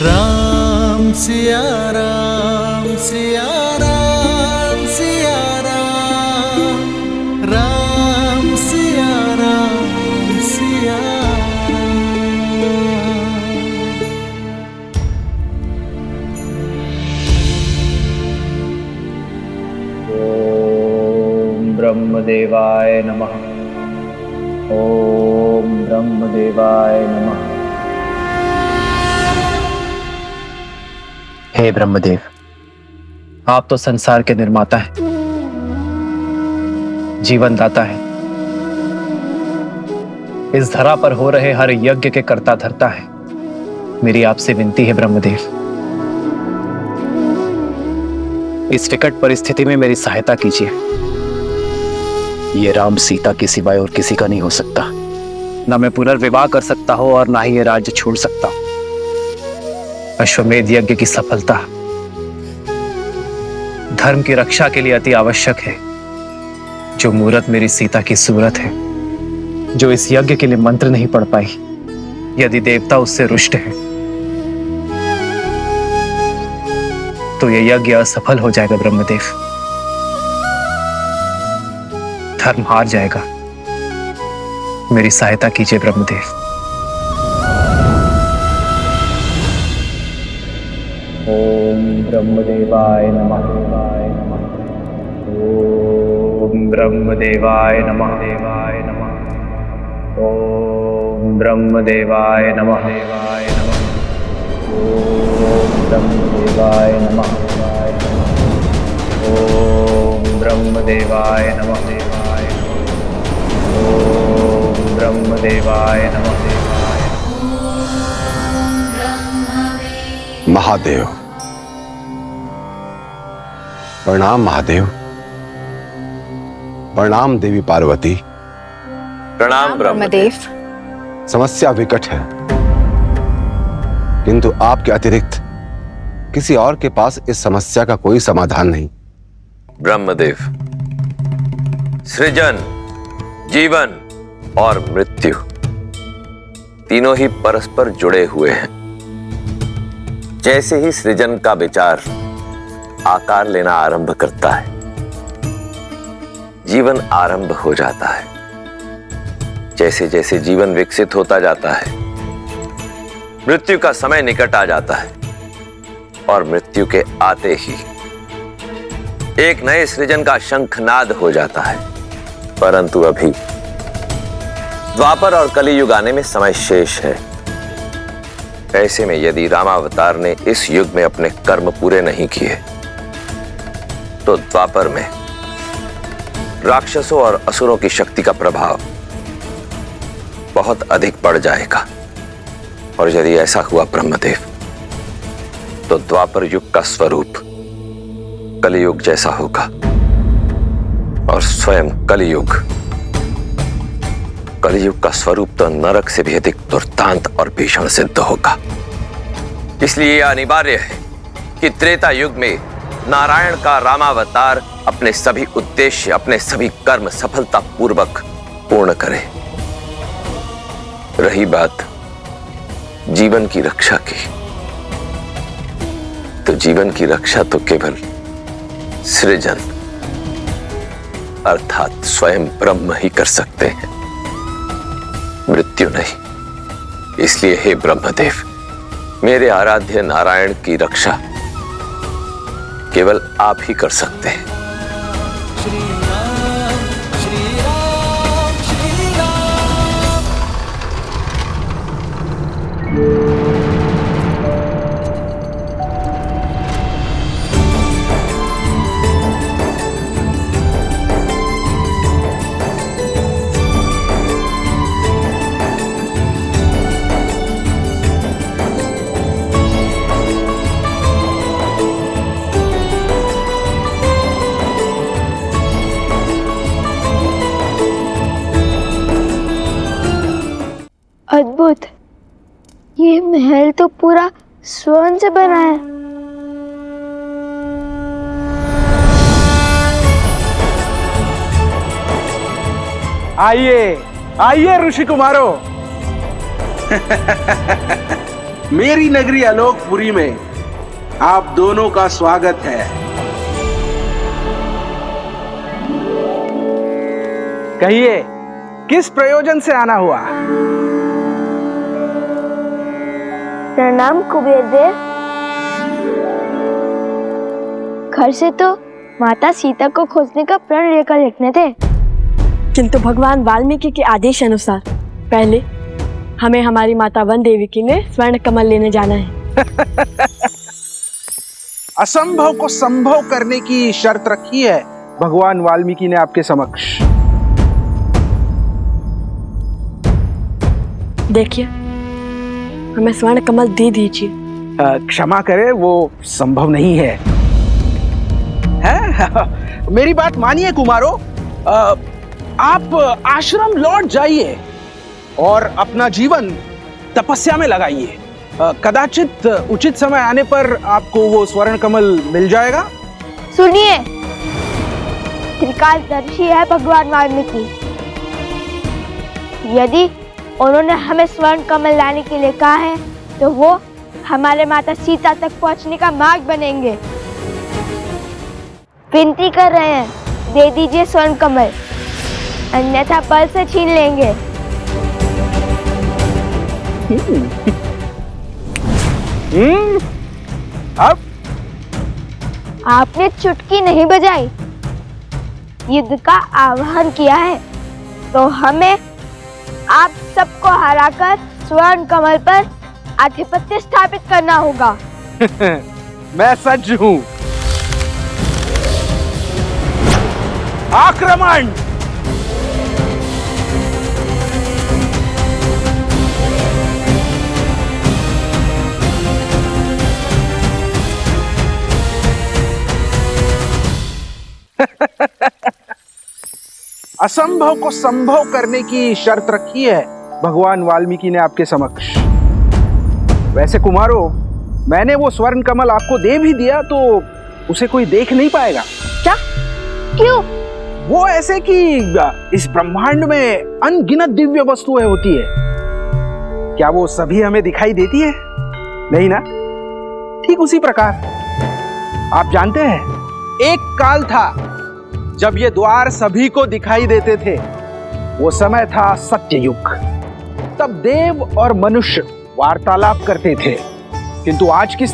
Speaker 10: राम सिया राम सिया राम सिया राम, राम सिया राम सिया
Speaker 3: ओम ब्रह्मदेवाय नमः। ओम ब्रह्मदेवाय नमः। हे ब्रह्मदेव, आप तो संसार के निर्माता हैं, जीवन दाता है, इस धरा पर हो रहे हर यज्ञ के कर्ता धर्ता है। मेरी आपसे विनती है ब्रह्मदेव, इस विकट परिस्थिति में मेरी सहायता कीजिए। ये राम सीता के सिवाय और किसी का नहीं हो सकता। न मैं पुनर्विवाह कर सकता हूं और ना ही ये राज्य छोड़ सकता हूं। अश्वमेध यज्ञ की सफलता धर्म की रक्षा के लिए अति आवश्यक है। जो मूरत मेरी सीता की सूरत है, जो इस यज्ञ के लिए मंत्र नहीं पढ़ पाई, यदि देवता उससे रुष्ट है तो यह यज्ञ असफल हो जाएगा ब्रह्मदेव। धर्म हार जाएगा। मेरी सहायता कीजिए ब्रह्मदेव। ब्रह्मदेवाय नमः। ओम ब्रह्मदेवाय नमः। देवाय नमः। ओम ब्रह्मदेवाय नमः। देवाय नमः। ओम ब्रह्मदेवाय नमः। ओम ब्रह्मदेवाय नमः। देवाय नमः। ओम ब्रह्मदेवाय नमः।
Speaker 16: महादेव। प्रणाम महादेव। प्रणाम देवी पार्वती।
Speaker 14: प्रणाम ब्रह्मदेव।
Speaker 16: समस्या विकट है, किंतु आपके अतिरिक्त किसी और के पास इस समस्या का कोई समाधान नहीं।
Speaker 14: ब्रह्मदेव, सृजन, जीवन और मृत्यु तीनों ही परस्पर जुड़े हुए हैं। जैसे ही सृजन का विचार आकार लेना आरंभ करता है, जीवन आरंभ हो जाता है। जैसे जैसे जीवन विकसित होता जाता है, मृत्यु का समय निकट आ जाता है और मृत्यु के आते ही एक नए सृजन का शंखनाद हो जाता है। परंतु अभी द्वापर और कलियुग आने में समय शेष है। ऐसे में यदि रामावतार ने इस युग में अपने कर्म पूरे नहीं किए, तो द्वापर में राक्षसों और असुरों की शक्ति का प्रभाव बहुत अधिक बढ़ जाएगा। और यदि ऐसा हुआ ब्रह्मदेव, तो द्वापर युग का स्वरूप कलियुग जैसा होगा और स्वयं कलियुग का स्वरूप तो नरक से भी अधिक दुर्दांत और भीषण सिद्ध होगा। इसलिए यह अनिवार्य है कि त्रेता युग में नारायण का रामावतार अपने सभी उद्देश्य, अपने सभी कर्म सफलतापूर्वक पूर्ण करे। रही बात जीवन की रक्षा की, तो जीवन की रक्षा तो केवल सृजन अर्थात स्वयं ब्रह्म ही कर सकते हैं, मृत्यु नहीं। इसलिए हे ब्रह्मदेव, मेरे आराध्य नारायण की रक्षा केवल आप ही कर सकते हैं।
Speaker 7: अद्भुत, ये महल तो पूरा स्वर्ण से बना है।
Speaker 6: आइए आइए ऋषि कुमारों। मेरी नगरी आलोकपुरी में आप दोनों का स्वागत है। कहिए, किस प्रयोजन से आना हुआ?
Speaker 7: प्रणाम कुबेर देव। घर से तो माता सीता को खोजने का प्रण लेकर लिखने थे,
Speaker 9: किंतु भगवान वाल्मीकि के आदेश अनुसार पहले हमें हमारी माता वन देवी के लिए स्वर्ण कमल लेने जाना है।
Speaker 6: असंभव को संभव करने की शर्त रखी है भगवान वाल्मीकि ने आपके समक्ष।
Speaker 9: देखिए, हमें स्वर्ण कमल दे दीजिए।
Speaker 6: क्षमा करें, वो संभव नहीं है। मेरी बात मानिए कुमारों, आप आश्रम लौट जाइए और अपना जीवन तपस्या में लगाइए। कदाचित उचित समय आने पर आपको वो स्वर्ण कमल मिल जाएगा।
Speaker 7: सुनिए, त्रिकालदर्शी है भगवान वाल्मीकि। यदि उन्होंने हमें स्वर्ण कमल लाने के लिए कहा है, तो वो हमारे माता सीता तक पहुंचने का मार्ग बनेंगे। विनती कर रहे हैं, दे दीजिए स्वर्ण कमल, अन्यथा बल से छीन लेंगे। आपने चुटकी नहीं बजाई, युद्ध का आह्वान किया है, तो हमें आप सबको हराकर स्वर्ण कमल पर आधिपत्य स्थापित करना होगा।
Speaker 6: मैं सज्ज हूं। आक्रमण! असंभव को संभव करने की शर्त रखी है भगवान वाल्मीकि ने आपके समक्ष। वैसे कुमारों, मैंने वो स्वर्ण कमल आपको दे भी दिया तो उसे कोई देख नहीं पाएगा।
Speaker 7: क्या? क्यों?
Speaker 6: वो ऐसे कि इस ब्रह्मांड में अनगिनत दिव्य वस्तुएं होती है, क्या वो सभी हमें दिखाई देती है? नहीं ना? ठीक उसी प्रकार आप जानते हैं, एक काल था जब ये द्वार सभी को दिखाई देते थे। वो समय था सत्ययुग। तब देव और मनुष्य वार्तालाप करते थे, किंतु आज की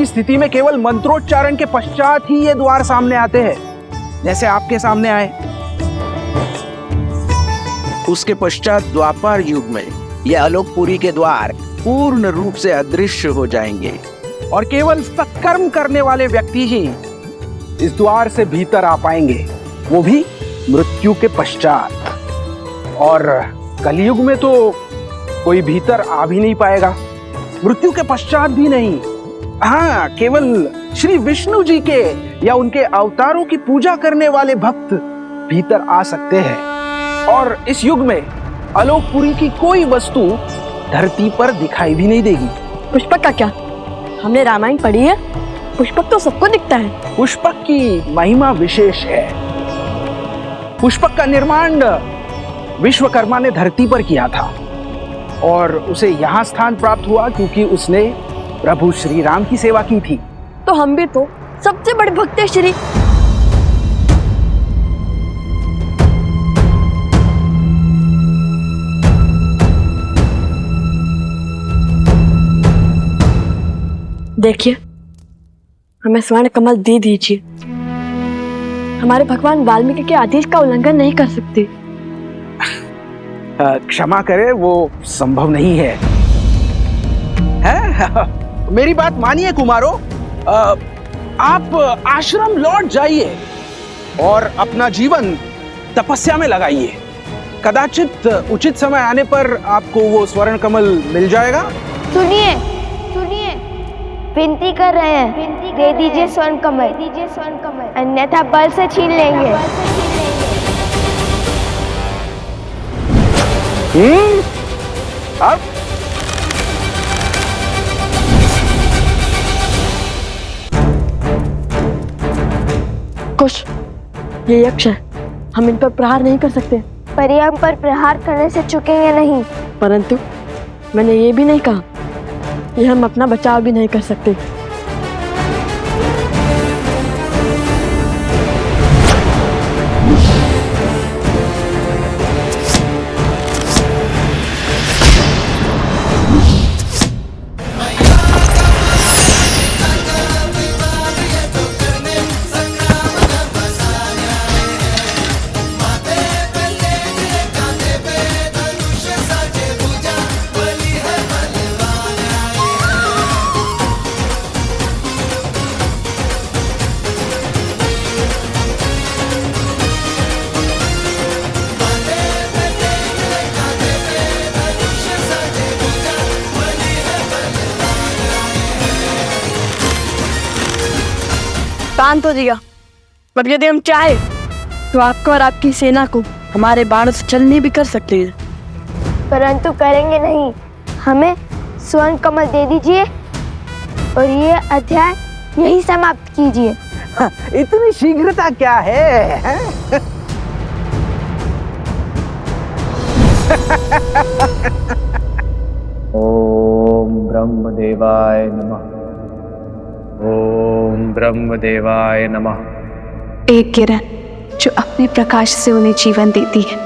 Speaker 6: स्थिति में केवल मंत्रोच्चारण के पश्चात ही ये द्वार सामने आते हैं, जैसे आपके सामने आए।
Speaker 17: उसके पश्चात द्वापर युग में ये आलोकपुरी के द्वार पूर्ण रूप से अदृश्य हो जाएंगे
Speaker 6: और केवल सत्कर्म करने वाले व्यक्ति ही इस द्वार से भीतर आ पाएंगे, वो भी मृत्यु के पश्चात। और कलयुग में तो कोई भीतर आ भी नहीं पाएगा, मृत्यु के पश्चात भी नहीं। हाँ, केवल श्री विष्णु जी के या उनके अवतारों की पूजा करने वाले भक्त भीतर आ सकते हैं। और इस युग में आलोकपुरी की कोई वस्तु धरती पर दिखाई भी नहीं देगी।
Speaker 9: पुष्पक का क्या? हमने रामायण पढ़ी है, पुष्पक तो सबको दिखता है।
Speaker 6: पुष्पक की महिमा विशेष है। पुष्पक का निर्माण विश्वकर्मा ने धरती पर किया था और उसे यहाँ स्थान प्राप्त हुआ क्योंकि उसने प्रभु श्री राम की सेवा की थी।
Speaker 9: तो हम भी तो सबसे बड़े भक्त हैं श्री। देखिए, हमें स्वर्ण कमल दे दीजिए। हमारे भगवान वाल्मीकि के आदेश का उल्लंघन नहीं कर सकते।
Speaker 6: क्षमा करें, वो संभव नहीं है। मेरी बात मानिए कुमारों, आप आश्रम लौट जाइए और अपना जीवन तपस्या में लगाइए। कदाचित उचित समय आने पर आपको वो स्वर्ण कमल मिल जाएगा।
Speaker 7: सुनिए, विनती कर रहे हैं, दे दीजिए स्वर्ण कमल, अन्यथा बल से छीन लेंगे।
Speaker 6: अब
Speaker 9: कुछ ये यक्ष है, हम इन पर प्रहार नहीं कर सकते।
Speaker 7: पर ये हम पर प्रहार करने से चुकेंगे नहीं।
Speaker 9: परंतु मैंने ये भी नहीं कहा कि हम अपना बचाव भी नहीं कर सकते। शांत हो जिया। पर यदि हम चाहे तो आपको और आपकी सेना को हमारे बाणों से चलनी भी कर सकते हैं,
Speaker 7: परंतु करेंगे नहीं। हमें स्वर्ण कमल दे दीजिए और ये अध्याय यही समाप्त कीजिए।
Speaker 6: इतनी शीघ्रता क्या है?
Speaker 3: ओम ब्रह्मदेवाय नमः। ओम ब्रह्मदेवाय नमः।
Speaker 13: एक किरण जो अपने प्रकाश से उन्हें जीवन देती है,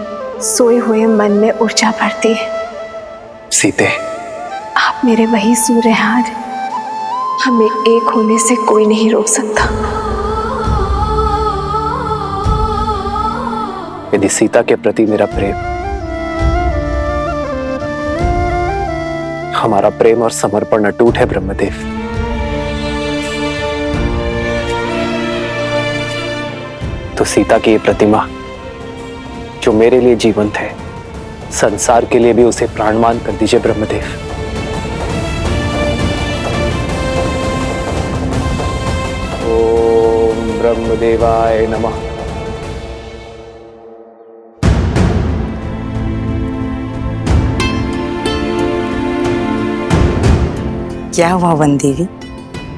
Speaker 13: सोए हुए मन में ऊर्जा भरती है।
Speaker 3: सीते,
Speaker 13: आप मेरे वही सूर्य हैं हमें एक होने से कोई नहीं रोक सकता।
Speaker 3: यदि सीता के प्रति मेरा प्रेम, हमारा प्रेम और समर्पण अटूट है ब्रह्मदेव, तो सीता की ये प्रतिमा जो मेरे लिए जीवंत है, संसार के लिए भी उसे प्राणमान कर दीजिए ब्रह्मदेव। ओम ब्रह्मदेवाय नमः।
Speaker 18: क्या हुआ वन देवी,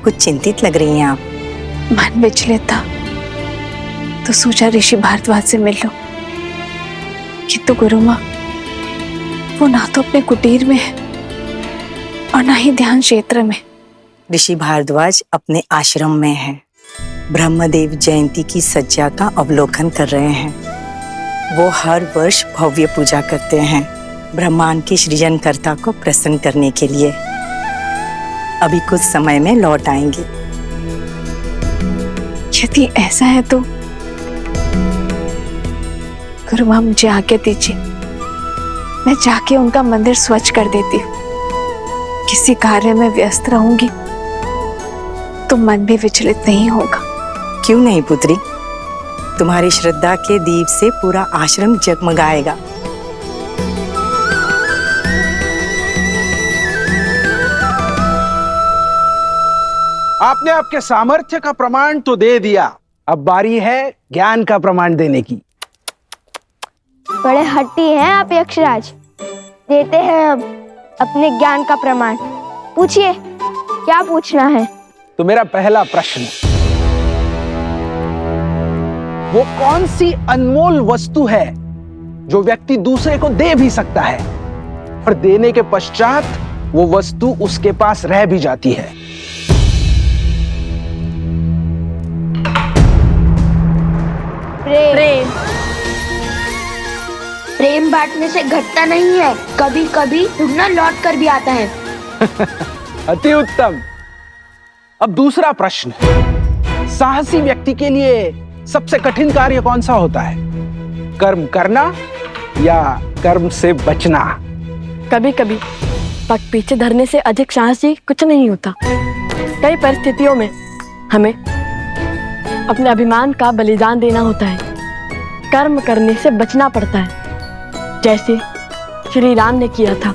Speaker 18: कुछ चिंतित लग रही हैं आप?
Speaker 13: मन विचलित था तो सोचा ऋषि भारद्वाज से मिल लो, किंतु गुरु माँ, वो ना तो अपने कुटीर में है और ना ही ध्यान क्षेत्र में।
Speaker 18: ऋषि भारद्वाज अपने आश्रम में है, ब्रह्मदेव जयंती की सज्जा का अवलोकन कर रहे हैं। वो हर वर्ष भव्य पूजा करते हैं ब्रह्मांड के सृजनकर्ता को प्रसन्न करने के लिए। अभी कुछ समय में लौट आएंगे।
Speaker 13: यदि ऐसा है तो गुरु माँ, मुझे आज्ञा दीजिए, मैं जाके उनका मंदिर स्वच्छ कर देती हूँ। किसी कार्य में व्यस्त रहूंगी तो मन भी विचलित नहीं होगा।
Speaker 18: क्यों नहीं पुत्री, तुम्हारी श्रद्धा के दीप से पूरा आश्रम जगमगाएगा।
Speaker 6: आपने आपके सामर्थ्य का प्रमाण तो दे दिया, अब बारी है ज्ञान का प्रमाण देने की।
Speaker 7: बड़े हट्टी हैं आप यक्षराज, देते हैं अब अपने ज्ञान का प्रमाण। पूछिए, क्या पूछना है?
Speaker 6: तो मेरा पहला प्रश्न, वो कौन सी अनमोल वस्तु है जो व्यक्ति दूसरे को दे भी सकता है और देने के पश्चात वो वस्तु उसके पास रह भी जाती है?
Speaker 7: प्रेम। प्रेम बांटने से घटता नहीं है, कभी कभी दुगना लौट कर भी आता है।
Speaker 6: अति उत्तम। अब दूसरा प्रश्न, साहसी व्यक्ति के लिए सबसे कठिन कार्य कौन सा होता है? कर्म करना या कर्म से बचना?
Speaker 9: कभी कभी पग पीछे धरने से अधिक साहसी कुछ नहीं होता। कई परिस्थितियों में हमें अपने अभिमान का बलिदान देना होता है, कर्म करने से बचना पड़ता है, जैसे श्री राम ने किया था।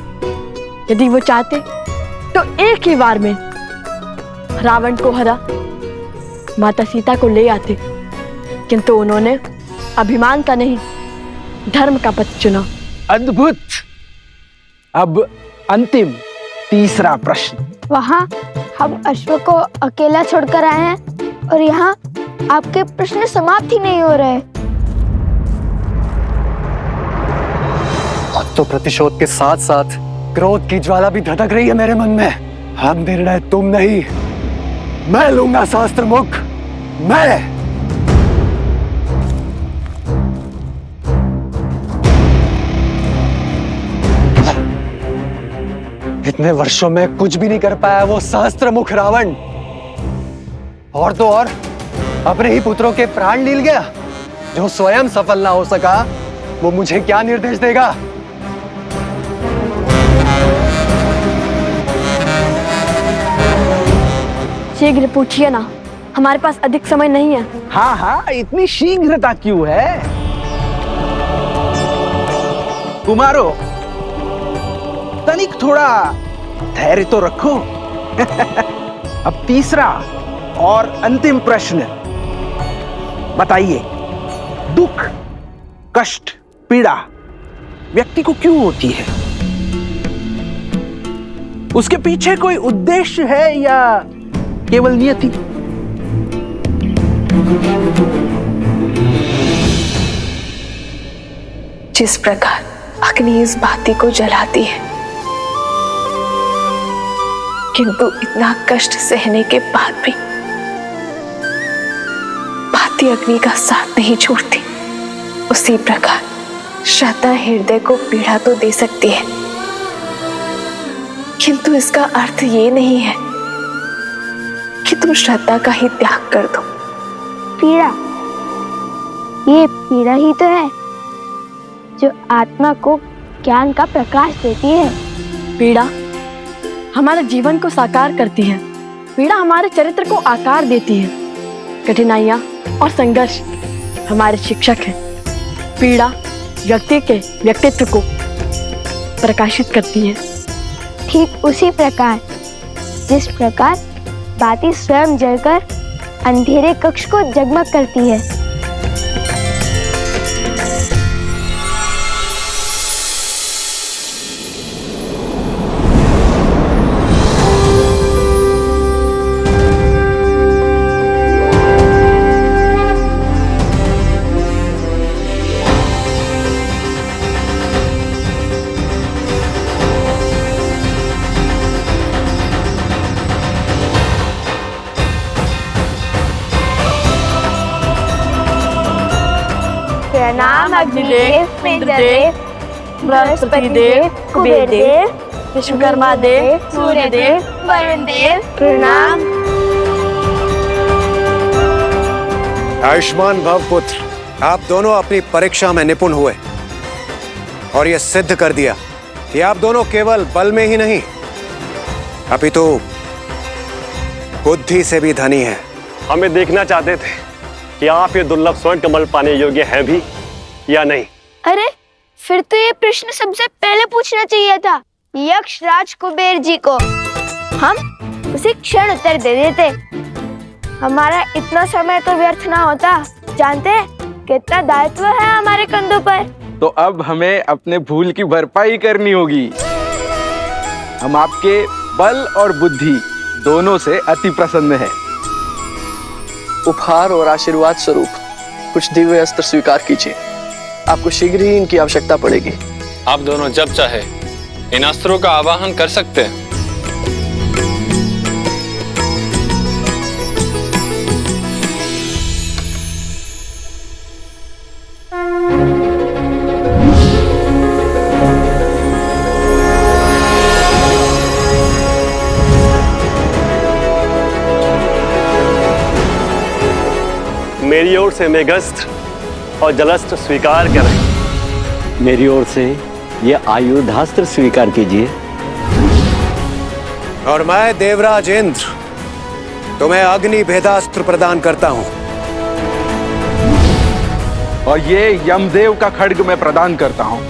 Speaker 9: यदि वो चाहते तो एक ही बार में रावण को हरा माता सीता को ले आते, किंतु उन्होंने अभिमान का नहीं, धर्म का पथ चुना।
Speaker 6: अद्भुत। अब अंतिम तीसरा प्रश्न।
Speaker 7: वहाँ हम अश्व को अकेला छोड़कर आए हैं और यहाँ आपके प्रश्न समाप्त ही नहीं हो रहे।
Speaker 2: अब तो प्रतिशोध के साथ साथ क्रोध की ज्वाला भी धधक रही है मेरे मन में। अब निर्णय तुम नहीं, मैं लूंगा शास्त्र मुख, मैं। इतने वर्षों में कुछ भी नहीं कर पाया वो सहस्त्र मुख रावण, और तो और अपने ही पुत्रों के प्राण लील गया। जो स्वयं सफल ना हो सका वो मुझे क्या निर्देश देगा?
Speaker 9: शीघ्र पूछिए ना, हमारे पास अधिक समय नहीं है।
Speaker 6: हाँ हाँ, इतनी शीघ्रता क्यों है? कुमारो, तनिक थोड़ा धैर्य तो रखो। अब तीसरा और अंतिम प्रश्न, बताइए, दुख, कष्ट, पीड़ा व्यक्ति को क्यों होती है? उसके पीछे कोई उद्देश्य है या केवल नियति?
Speaker 13: जिस प्रकार अग्नि इस बाती को जलाती है, किंतु इतना कष्ट सहने के बाद भी बाती अग्नि का साथ नहीं छोड़ती, उसी प्रकार श्रद्धा हृदय को पीड़ा तो दे सकती है, किंतु इसका अर्थ ये नहीं है
Speaker 9: तुम श्रद्धा का ही त्याग कर दो।
Speaker 7: पीड़ा, ये पीड़ा ही तो है जो आत्मा को ज्ञान का प्रकाश देती है।
Speaker 9: पीड़ा हमारे जीवन को साकार करती है, पीड़ा हमारे चरित्र को आकार देती है, कठिनाइयाँ और संघर्ष हमारे शिक्षक हैं। पीड़ा व्यक्ति के व्यक्तित्व को प्रकाशित करती है।
Speaker 7: ठीक उसी प्रकार जिस प्रकार बाती स्वयं जलकर अंधेरे कक्ष को जगमग करती है।
Speaker 9: प्रणाम अग्निदेव, इंद्रदेव, बृहस्पति देव, कुबेर देव, विश्वकर्मा देव, सूर्य देव, वरुण देव, प्रणाम।
Speaker 19: आयुष्मान भव पुत्र, आप दोनों अपनी परीक्षा में निपुण हुए और यह सिद्ध कर दिया कि आप दोनों केवल बल में ही नहीं अपितु बुद्धि से भी धनी हैं।
Speaker 5: हमें देखना चाहते थे कि आप ये दुर्लभ स्वर्ण कमल पाने योग्य हैं भी या नहीं।
Speaker 7: अरे फिर तो ये प्रश्न सबसे पहले पूछना चाहिए था यक्ष राज कुबेर जी को। हम उसी क्षण उत्तर दे देते, हमारा इतना समय तो व्यर्थ ना होता। जानते हैं कितना दायित्व है हमारे कंधों पर।
Speaker 6: तो अब हमें अपने भूल की भरपाई करनी होगी। हम आपके बल और बुद्धि दोनों से अति प्रसन्न हैं।
Speaker 2: उपहार और आशीर्वाद स्वरूप कुछ दिव्य अस्त्र स्वीकार कीजिए। आपको शीघ्र ही इनकी आवश्यकता पड़ेगी।
Speaker 11: आप दोनों जब चाहे इन अस्त्रों का आवाहन कर सकते हैं।
Speaker 5: मेरी ओर से मेघस्त्र और जलस्त्र स्वीकार करें।
Speaker 20: मेरी ओर से ये आयुधास्त्र स्वीकार कीजिए।
Speaker 19: और मैं देवराज इंद्र तुम्हें अग्नि भेदास्त्र प्रदान करता हूं।
Speaker 6: और ये यमदेव का खड्ग मैं प्रदान करता हूं।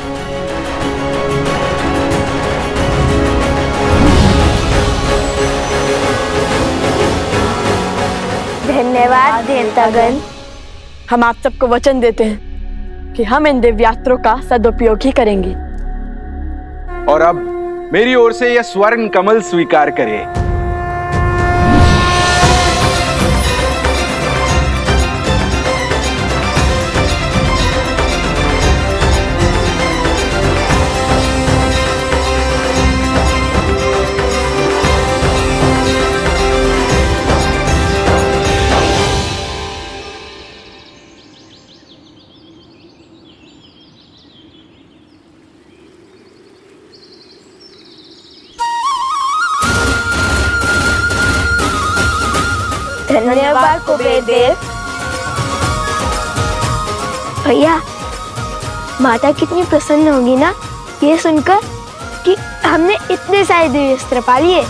Speaker 7: धन्यवाद देवतागण।
Speaker 9: हम आप सबको वचन देते हैं कि हम इन दिव्यास्त्रों का सदुपयोग ही करेंगे।
Speaker 6: और अब मेरी ओर से यह स्वर्ण कमल स्वीकार करें।
Speaker 7: धन्यवाद कुबेर देव। भैया, माता कितनी प्रसन्न होगी ना ये सुनकर कि हमने इतने सारे दिव्य अस्त्र पा लिए।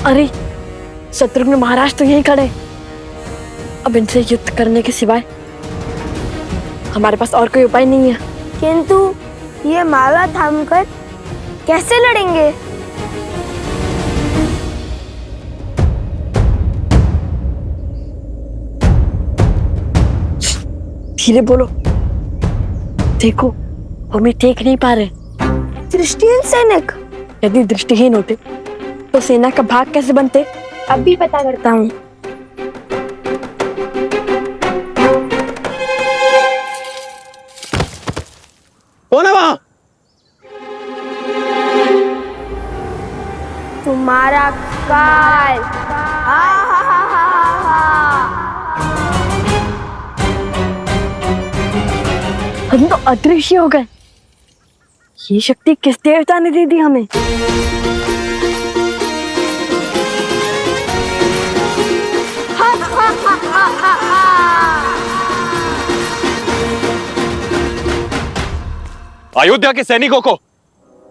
Speaker 9: अरे शत्रुघ्न महाराज तो यहीं खड़े। अब इनसे युद्ध करने के सिवाय हमारे पास और कोई उपाय नहीं है।
Speaker 7: किंतु ये माला थामकर कैसे लड़ेंगे?
Speaker 9: धीरे बोलो, देखो हम देख नहीं पा रहे।
Speaker 7: दृष्टिहीन सैनिक?
Speaker 9: यदि दृष्टिहीन होते तो सेना का भाग कैसे बनते?
Speaker 7: अभी पता करता हूँ।
Speaker 5: कौन है वहां?
Speaker 7: तुम्हारा काल।
Speaker 9: हम तो अदृश्य हो गए। ये शक्ति किस देवता ने दे दी हमें?
Speaker 11: अयोध्या के सैनिकों को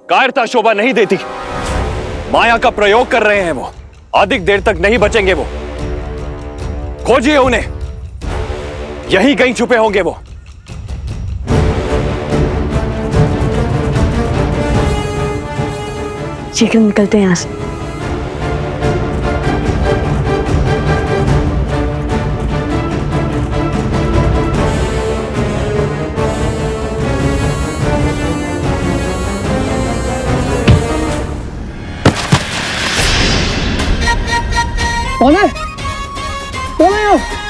Speaker 11: कायरता शोभा नहीं देती। माया का प्रयोग कर रहे हैं वो। अधिक देर तक नहीं बचेंगे वो। खोजिए उन्हें, यहीं कहीं छुपे होंगे वो।
Speaker 9: शीघ्र निकलते हैं यहाँ से।
Speaker 2: कौन है? कौन है?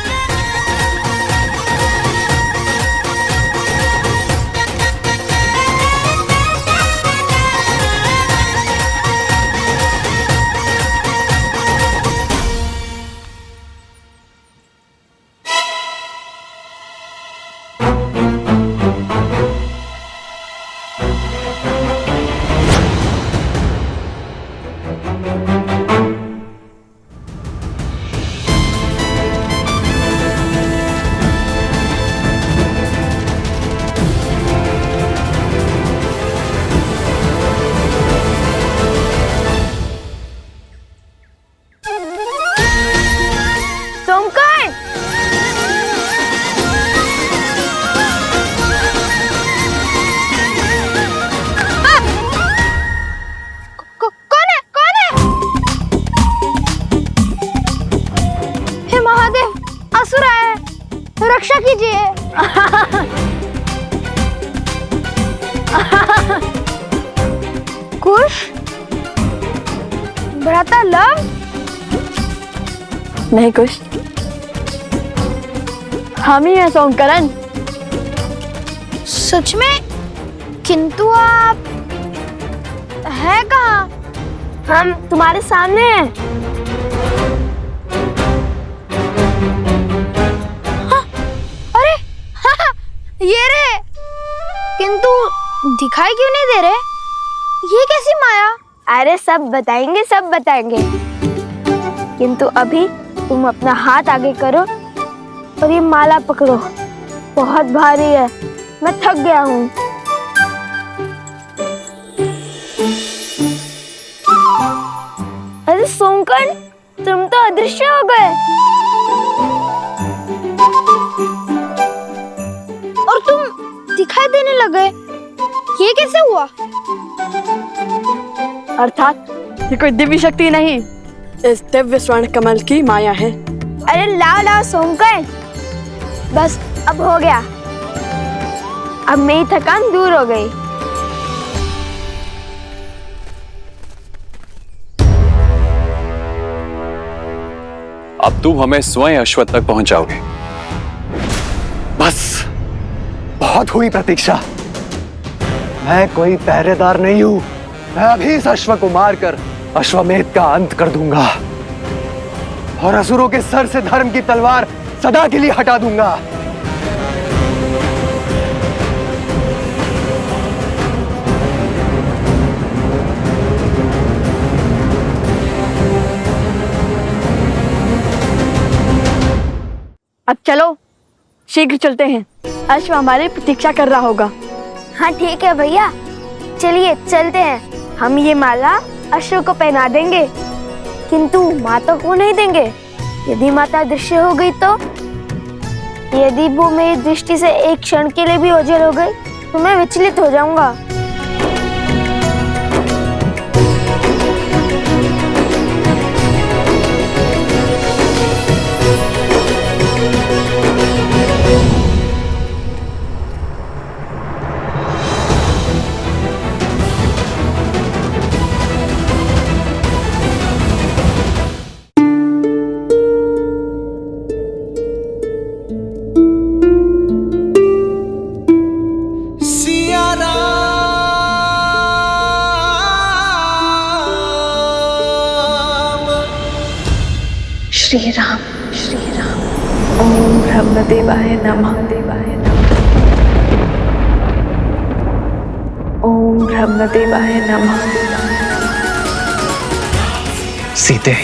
Speaker 7: रक्षा कीजिए। कुश, भ्राता लव?
Speaker 9: नहीं कुश, हम ही हैं सोमकरण।
Speaker 7: सच में? किंतु आप है कहाँ? हम तुम्हारे सामने हैं। ये रे, किंतु दिखाई क्यों नहीं दे रहे? ये कैसी माया? अरे सब बताएंगे, सब बताएंगे। किंतु अभी तुम अपना हाथ आगे करो और ये माला पकड़ो। बहुत भारी है, मैं थक गया हूँ। अरे सोमकर्ण, तुम तो अदृश्य हो गए और तुम दिखाई देने लगे। ये कैसे हुआ?
Speaker 9: अर्थात ये कोई दिव्य शक्ति नहीं, इस दिव्य स्वर्ण कमल की माया है।
Speaker 7: अरे लाओ लाओ सोमकर्ण, बस अब हो गया। अब मेरी थकान दूर हो गई।
Speaker 11: अब तुम हमें स्वयं अश्वत्थ तक पहुंचाओगे।
Speaker 2: बस बहुत हुई प्रतीक्षा। मैं कोई पहरेदार नहीं हूं। मैं अभी इस अश्व को मारकर अश्वमेध का अंत कर दूंगा और असुरों के सर से धर्म की तलवार सदा के लिए हटा दूंगा।
Speaker 9: अब चलो, शीघ्र चलते हैं। अश्व हमारी प्रतीक्षा कर रहा होगा।
Speaker 7: हाँ ठीक है भैया, चलिए चलते हैं। हम ये माला अश्व को पहना देंगे, किंतु माता को नहीं देंगे। यदि माता दृश्य हो गई तो? यदि वो मेरी दृष्टि से एक क्षण के लिए भी ओझल हो गई तो मैं विचलित हो जाऊंगा।
Speaker 13: श्री राम, श्री राम। ओम ब्रह्मदेवाय नमः, देवाय नमः।
Speaker 9: ओम ब्रह्मदेवाय नमः।
Speaker 3: सीते,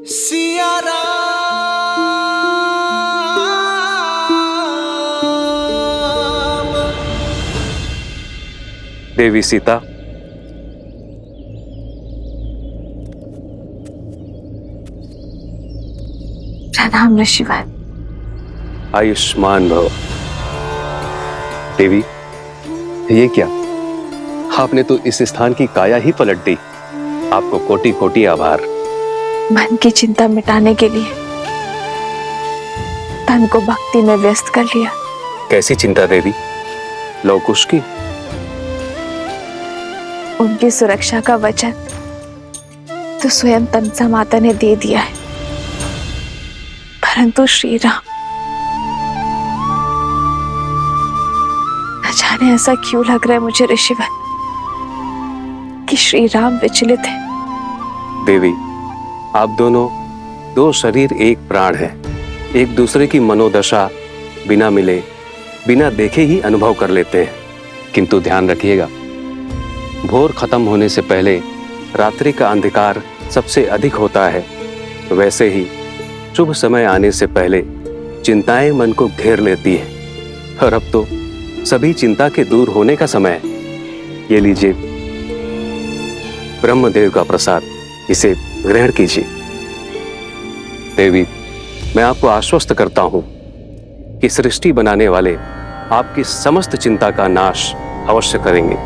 Speaker 10: सिया
Speaker 11: देवी सीता,
Speaker 9: प्रणाम ऋषिवर।
Speaker 11: आयुष्मान भव।
Speaker 21: देवी, ये क्या? आपने तो इस स्थान की काया ही पलट दी। आपको कोटि कोटि आभार।
Speaker 9: मन की चिंता मिटाने के लिए तन को भक्ति में व्यस्त कर लिया।
Speaker 21: कैसी चिंता देवी? लवकुश की?
Speaker 9: उनकी सुरक्षा का वचन तो स्वयं तमसा माता ने दे दिया है, परंतु श्री राम, न जाने ऐसा क्यों लग रहा है मुझे ऋषिवर कि श्री राम विचलित है।
Speaker 21: देवी, आप दोनों दो शरीर एक प्राण हैं। एक दूसरे की मनोदशा बिना मिले, बिना देखे ही अनुभव कर लेते हैं। किंतु ध्यान रखिएगा, भोर खत्म होने से पहले रात्रि का अंधकार सबसे अधिक होता है। वैसे ही शुभ समय आने से पहले चिंताएं मन को घेर लेती हैं। और अब तो सभी चिंता के दूर होने का समय है। ये लीजिए ब्रह्मदेव का प्रसाद, इसे ग्रहण कीजिए। देवी, मैं आपको आश्वस्त करता हूं कि सृष्टि बनाने वाले आपकी समस्त चिंता का नाश अवश्य करेंगे।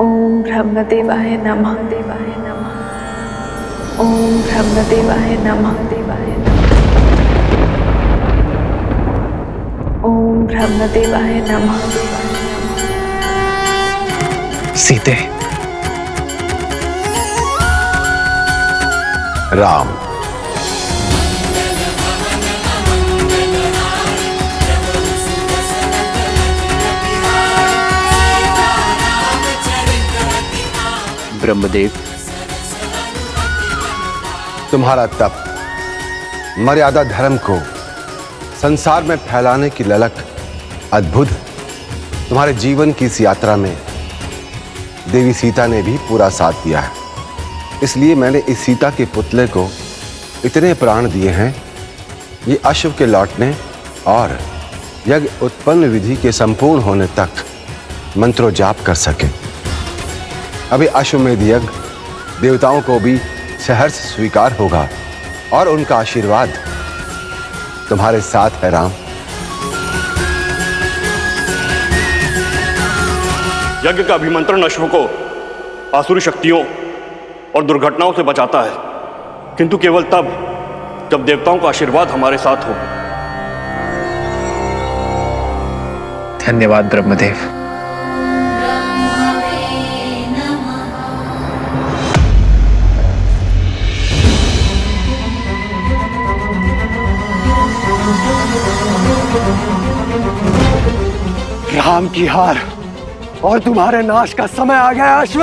Speaker 9: ओम ब्रह्मदेवाय नमः। ओम ब्रह्मदेवाय नमः। ओम ब्रह्मदेवाय नमः।
Speaker 3: सीते,
Speaker 16: राम।
Speaker 21: ब्रह्मदेव,
Speaker 16: तुम्हारा तप, मर्यादा धर्म को संसार में फैलाने की ललक अद्भुत। तुम्हारे जीवन की इस यात्रा में देवी सीता ने भी पूरा साथ दिया है। इसलिए मैंने इस सीता के पुतले को इतने प्राण दिए हैं, ये अश्व के लौटने और यज्ञ उत्पन्न विधि के संपूर्ण होने तक मंत्रो जाप कर सके। अभी अश्वमेध यज्ञ देवताओं को भी सहर्ष स्वीकार होगा और उनका आशीर्वाद तुम्हारे साथ है राम।
Speaker 5: यज्ञ का अभिमंत्रण अश्व को आसुरी शक्तियों और दुर्घटनाओं से बचाता है, किंतु केवल तब जब देवताओं का आशीर्वाद हमारे साथ हो।
Speaker 3: धन्यवाद ब्रह्मदेव।
Speaker 2: राम की हार और तुम्हारे नाश का समय आ गया अश्व।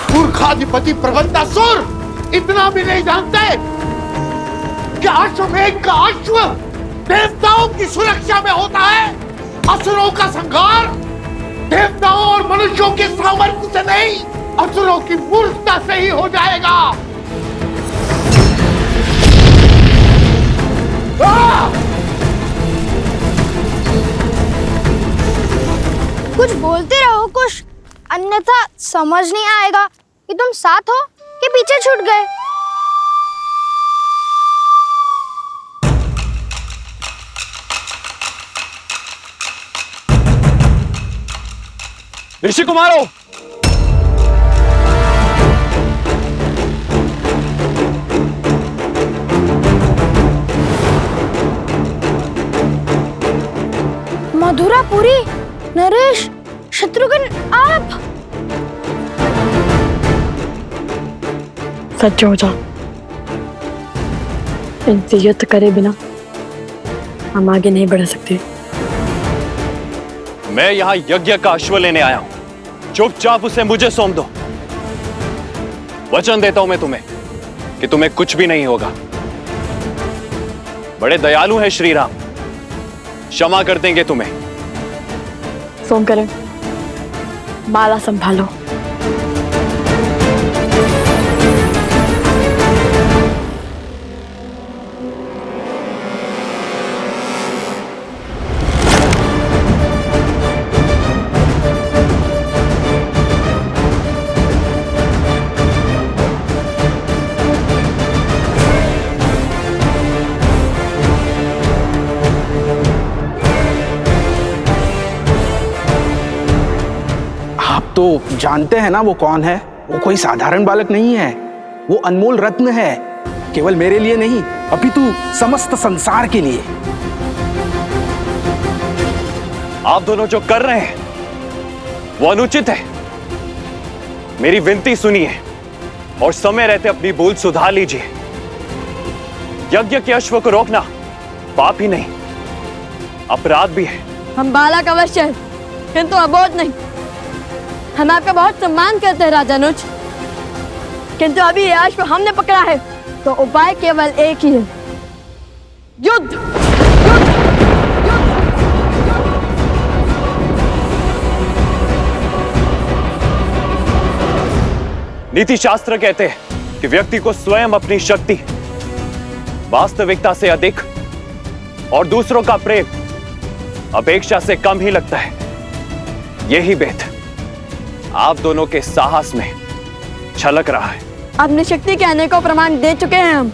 Speaker 1: मूर्खाधिपति प्रबंधासुर, इतना भी नहीं जानते कि अश्वमेध का अश्व देवताओं की सुरक्षा में होता है। असुरों का संहार देवताओं और मनुष्यों के सामर्थ्य से नहीं, असुरों की मूर्खता से ही हो जाएगा।
Speaker 7: कुछ बोलते रहो कुछ, अन्यथा समझ नहीं आएगा कि तुम साथ हो कि पीछे छूट गए।
Speaker 11: ऋषि कुमारों,
Speaker 7: मधुरापुरी, नरेश, शत्रुघ्न, आप
Speaker 9: सच हो जा। इनसे युद्ध करे बिना हम आगे नहीं बढ़ सकते।
Speaker 11: मैं यहां यज्ञ का अश्व लेने आया हूं। चुपचाप उसे मुझे सौंप दो। वचन देता हूं मैं तुम्हें कि तुम्हें कुछ भी नहीं होगा। बड़े दयालु हैं श्री राम, क्षमा कर देंगे तुम्हें।
Speaker 9: सोम करें, माला संभालो।
Speaker 6: तो जानते हैं ना वो कौन है? वो कोई साधारण बालक नहीं है, वो अनमोल रत्न है, केवल मेरे लिए नहीं अपितु समस्त संसार के लिए।
Speaker 11: आप दोनों जो कर रहे हैं वो अनुचित है। मेरी विनती सुनिए और समय रहते अपनी भूल सुधार लीजिए। यज्ञ के अश्व को रोकना पाप ही नहीं, अपराध भी है।
Speaker 9: हम बालक अवश्य हैं, किंतु अबोध नहीं। हम आपका बहुत सम्मान करते हैं राजानुज, किंतु अभी ये अश्व हमने पकड़ा है तो उपाय केवल एक ही है, युद्ध।
Speaker 11: नीति शास्त्र कहते हैं कि व्यक्ति को स्वयं अपनी शक्ति, वास्तविकता से अधिक और दूसरों का प्रेम अपेक्षा से कम ही लगता है। यही भेद आप दोनों के साहस में छलक रहा है।
Speaker 9: अपनी शक्ति के अनेकों प्रमाण दे चुके हैं हम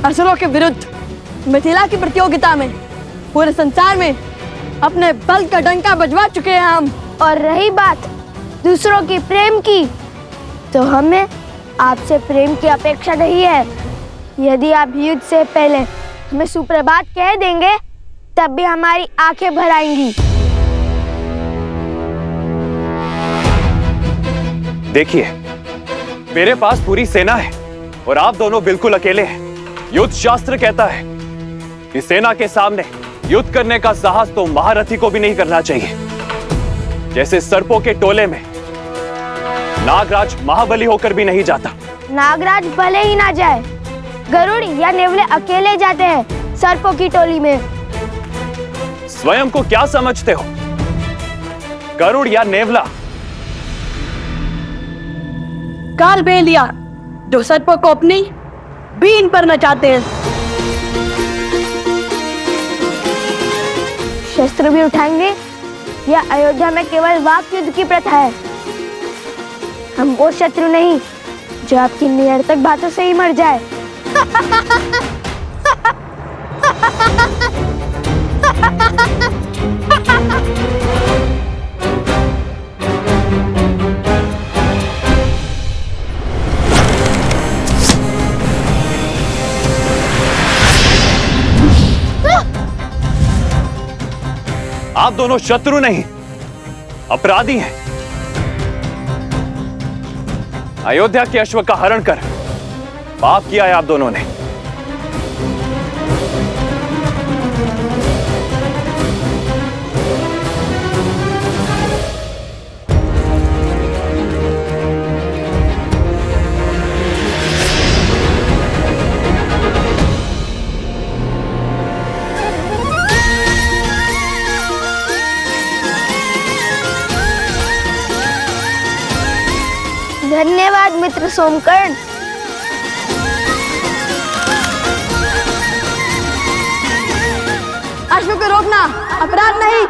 Speaker 9: असुरों के विरुद्ध। मिथिला की प्रतियोगिता में पूरे संसार में अपने बल का डंका बजवा चुके हैं हम।
Speaker 7: और रही बात दूसरों की प्रेम की, तो हमें आपसे प्रेम की अपेक्षा नहीं है। यदि आप युद्ध से पहले हमें सुप्रभात कह देंगे तब भी हमारी आंखें भर आएंगी।
Speaker 11: देखिए, मेरे पास पूरी सेना है और आप दोनों बिल्कुल अकेले हैं। युद्ध शास्त्र कहता है कि सेना के सामने युद्ध करने का साहस तो महारथी को भी नहीं करना चाहिए। जैसे सर्पों के टोले में नागराज महाबली होकर भी नहीं जाता।
Speaker 7: नागराज भले ही ना जाए, गरुड़ या नेवले अकेले जाते हैं सर्पों की टोली में।
Speaker 11: स्वयं को क्या समझते हो, गरुड़ या नेवला?
Speaker 9: काल बेलिया जो सर्पों को अपनी बीन पर नचाते हैं।
Speaker 7: शस्त्र भी उठाएंगे या अयोध्या में केवल वाक युद्ध की प्रथा है? हम वो शत्रु नहीं जो आपकी निरर्थक बातों से ही मर जाए।
Speaker 11: आप दोनों शत्रु नहीं, अपराधी हैं। अयोध्या के अश्व का हरण कर पाप किया है आप दोनों ने।
Speaker 7: धन्यवाद मित्र सोमकर्ण।
Speaker 9: अश्व को रोकना अपराध नहीं,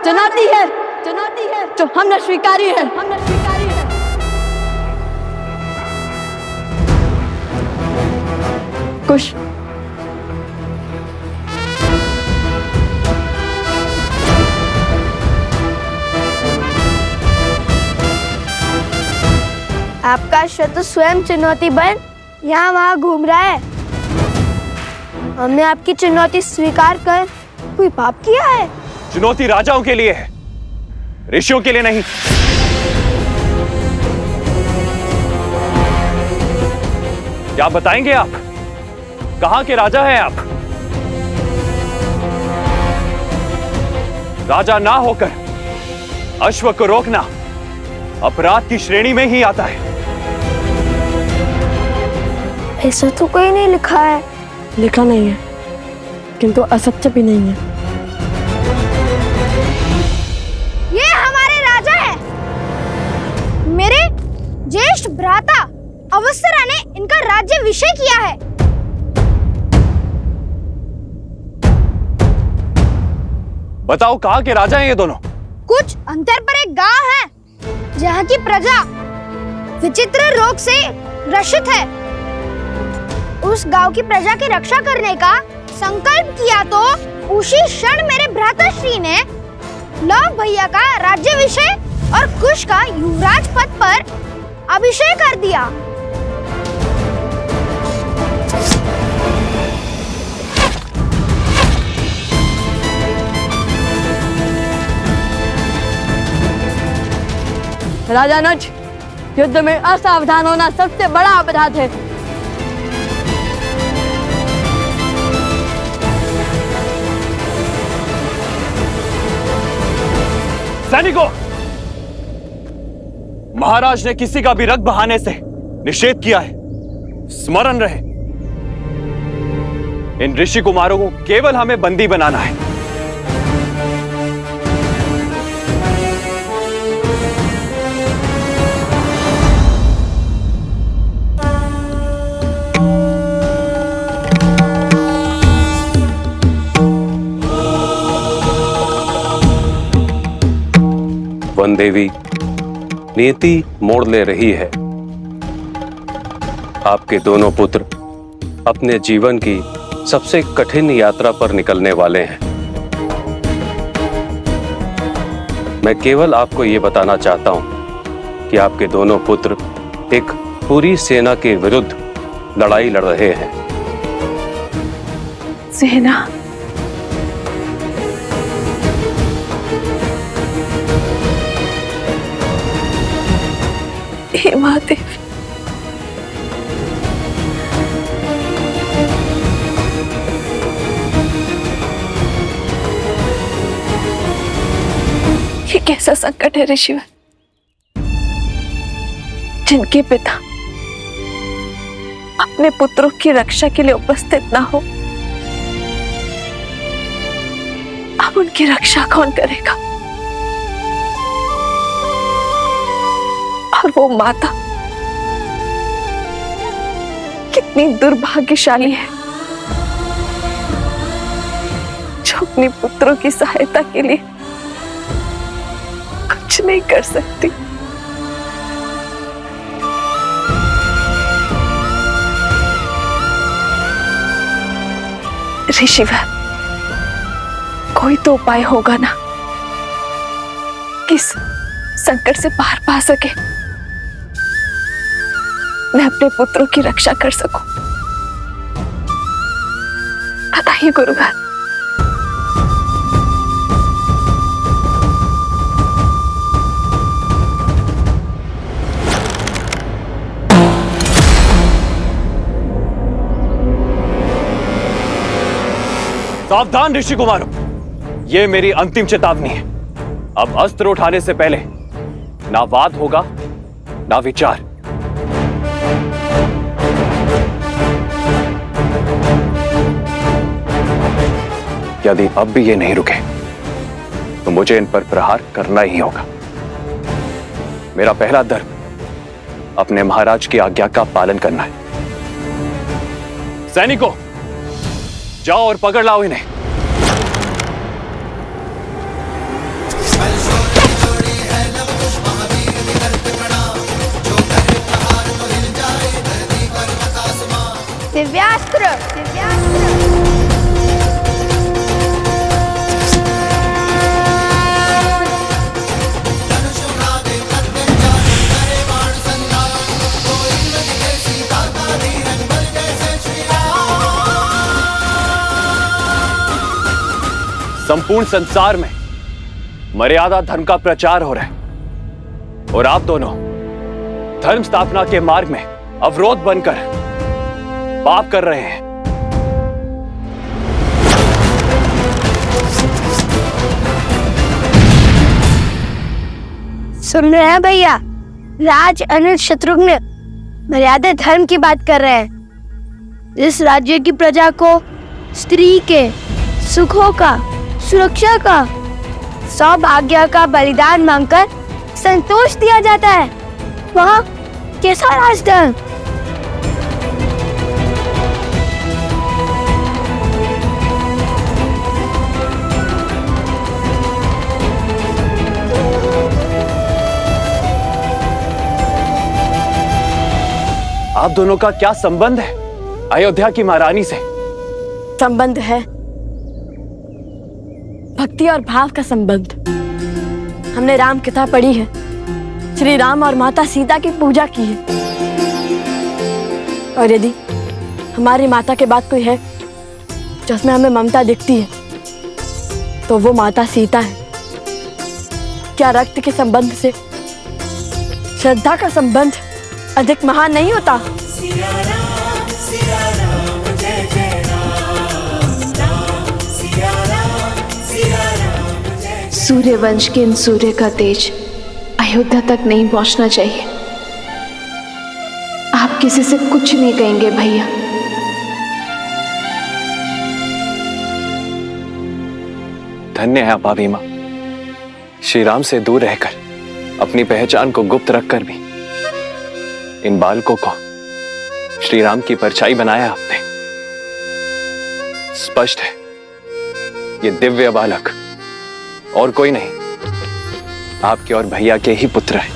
Speaker 9: चुनौती है। चुनौती है जो हमने स्वीकारी है। कुश,
Speaker 7: आपका शत्रु स्वयं चुनौती बन यहाँ वहाँ घूम रहा है। हमने आपकी चुनौती स्वीकार कर कोई पाप किया है?
Speaker 11: चुनौती राजाओं के लिए है, ऋषियों के लिए नहीं। क्या बताएंगे आप? कहां के राजा हैं आप? राजा ना होकर अश्व को रोकना अपराध की श्रेणी में ही आता है।
Speaker 7: ऐसा तो कोई नहीं लिखा है।
Speaker 9: लिखा नहीं है, किंतु असत्य भी नहीं है।
Speaker 7: ये हमारे राजा है। मेरे ज्येष्ठ भ्राता अवसरा ने इनका राज्याभिषेक किया है।
Speaker 11: बताओ कहां के राजा हैं ये दोनों?
Speaker 7: कुछ अंतर पर एक गांव है जहाँ की प्रजा विचित्र रोग से ग्रसित है। उस गांव की प्रजा की रक्षा करने का संकल्प किया तो उसी क्षण मेरे भ्राताश्री ने लव भैया का राज्याभिषेक और कुश का युवराज पद पर अभिषेक कर दिया।
Speaker 9: राजा नच, युद्ध में असावधान होना सबसे बड़ा अपराध है।
Speaker 11: सैनिकों, महाराज ने किसी का भी रक्त बहाने से निषेध किया है। स्मरण रहे, इन ऋषि कुमारों को केवल हमें बंदी बनाना है।
Speaker 21: वन देवी, नियति मोड़ ले रही है। आपके दोनों पुत्र अपने जीवन की सबसे कठिन यात्रा पर निकलने वाले हैं। मैं केवल आपको यह बताना चाहता हूं कि आपके दोनों पुत्र एक पूरी सेना के विरुद्ध लड़ाई लड़ रहे हैं।
Speaker 9: सेना? हे महादेव, ये कैसा संकट है ऋषिवर, जिनके पिता अपने पुत्रों की रक्षा के लिए उपस्थित ना हो, अब उनकी रक्षा कौन करेगा? और वो माता कितनी दुर्भाग्यशाली है जो अपने पुत्रों की सहायता के लिए कुछ नहीं कर सकती। ऋषिवर, कोई तो उपाय होगा ना किस संकट से पार पा सके, मैं अपने पुत्रों की रक्षा कर सकूं। बताइए गुरुवर।
Speaker 11: सावधान ऋषि कुमारों, यह मेरी अंतिम चेतावनी है। अब अस्त्र उठाने से पहले ना वाद होगा ना विचार। यदि अब भी ये नहीं रुके तो मुझे इन पर प्रहार करना ही होगा। मेरा पहला धर्म अपने महाराज की आज्ञा का पालन करना है। सैनिकों, जाओ और पकड़ लाओ इन्हें।
Speaker 7: दिव्यास्त्र, दिव्यास्त्र।
Speaker 11: संपूर्ण संसार में मर्यादा धर्म का प्रचार हो रहा है और आप दोनों धर्म स्थापना के मार्ग में अवरोध बनकर पाप कर रहे हैं।
Speaker 7: सुन रहे हैं भैया, राज अनिल शत्रुघ्न मर्यादा धर्म की बात कर रहे हैं। इस राज्य की प्रजा को स्त्री के सुखों का, सुरक्षा का, सौभाग्य का बलिदान मांगकर संतोष दिया जाता है। वहाँ कैसा राजधर्म?
Speaker 11: आप दोनों का क्या संबंध है अयोध्या की महारानी से?
Speaker 9: संबंध है भक्ति और भाव का संबंध। हमने राम कथा पढ़ी है, श्री राम और माता सीता की पूजा की है, और यदि हमारी माता के बाद कोई है जिसमें हमें ममता दिखती है तो वो माता सीता है। क्या रक्त के संबंध से श्रद्धा का संबंध अधिक महान नहीं होता?
Speaker 4: सूर्यवंश के इन सूर्य का तेज अयोध्या तक नहीं पहुंचना चाहिए। आप किसी से कुछ नहीं कहेंगे भैया।
Speaker 11: धन्य है आप भाभी मां, श्री राम से दूर रहकर अपनी पहचान को गुप्त रखकर भी इन बालकों को श्री राम की परछाई बनाया आपने। स्पष्ट है ये दिव्य बालक और कोई नहीं, आपके और भैया के ही पुत्र हैं।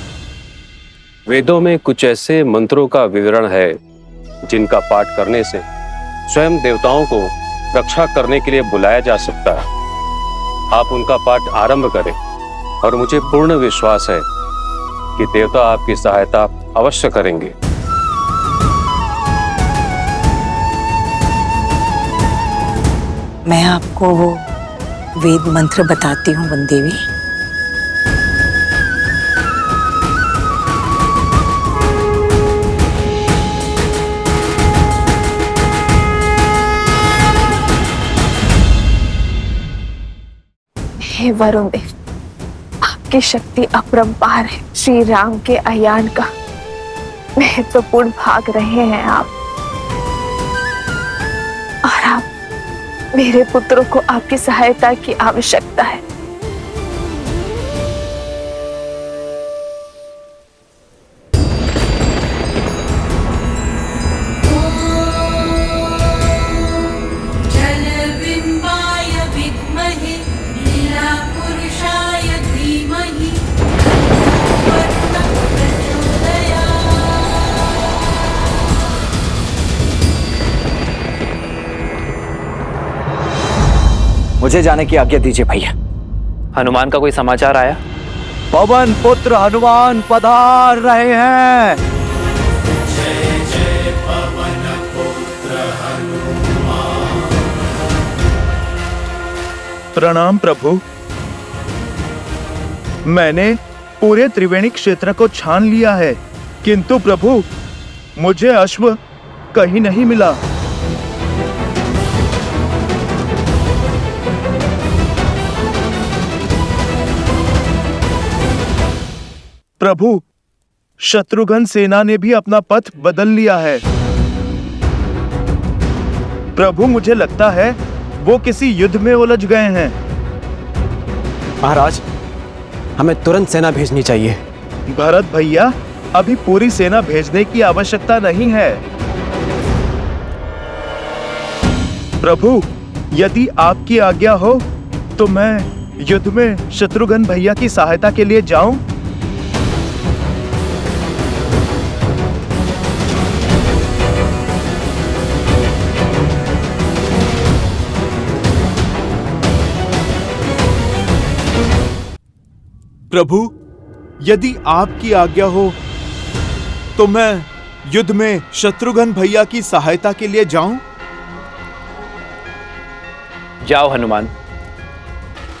Speaker 21: वेदों में कुछ ऐसे मंत्रों का विवरण है जिनका पाठ करने से स्वयं देवताओं को रक्षा करने के लिए बुलाया जा सकता है। आप उनका पाठ आरंभ करें और मुझे पूर्ण विश्वास है कि देवता आपकी सहायता अवश्य करेंगे।
Speaker 18: मैं आपको वो वेद मंत्र बताती हूँ वन देवी।
Speaker 4: हे वरुण देव, आपकी शक्ति अपरंपार है। श्री राम के अयान का महत्वपूर्ण भाग रहे हैं आप, और आप मेरे पुत्रों को आपकी सहायता की आवश्यकता है।
Speaker 3: मुझे जाने की आज्ञा दीजिए भैया। हनुमान का कोई समाचार आया?
Speaker 12: पवन पुत्र हनुमान पधार रहे हैं।
Speaker 10: जय जय पवन पुत्र हनुमान।
Speaker 22: प्रणाम प्रभु। मैंने पूरे त्रिवेणी क्षेत्र को छान लिया है, किंतु प्रभु मुझे अश्व कहीं नहीं मिला। प्रभु शत्रुघ्न सेना ने भी अपना पथ बदल लिया है। प्रभु मुझे लगता है वो किसी युद्ध में उलझ गए हैं।
Speaker 2: महाराज, हमें तुरंत सेना भेजनी चाहिए।
Speaker 22: भरत भैया, अभी पूरी सेना भेजने की आवश्यकता नहीं है। प्रभु यदि आपकी आज्ञा हो तो मैं युद्ध में शत्रुघ्न भैया की सहायता के लिए जाऊं। प्रभु, यदि आपकी आज्ञा हो तो मैं युद्ध में शत्रुघ्न भैया की सहायता के लिए जाऊं?
Speaker 3: जाओ हनुमान,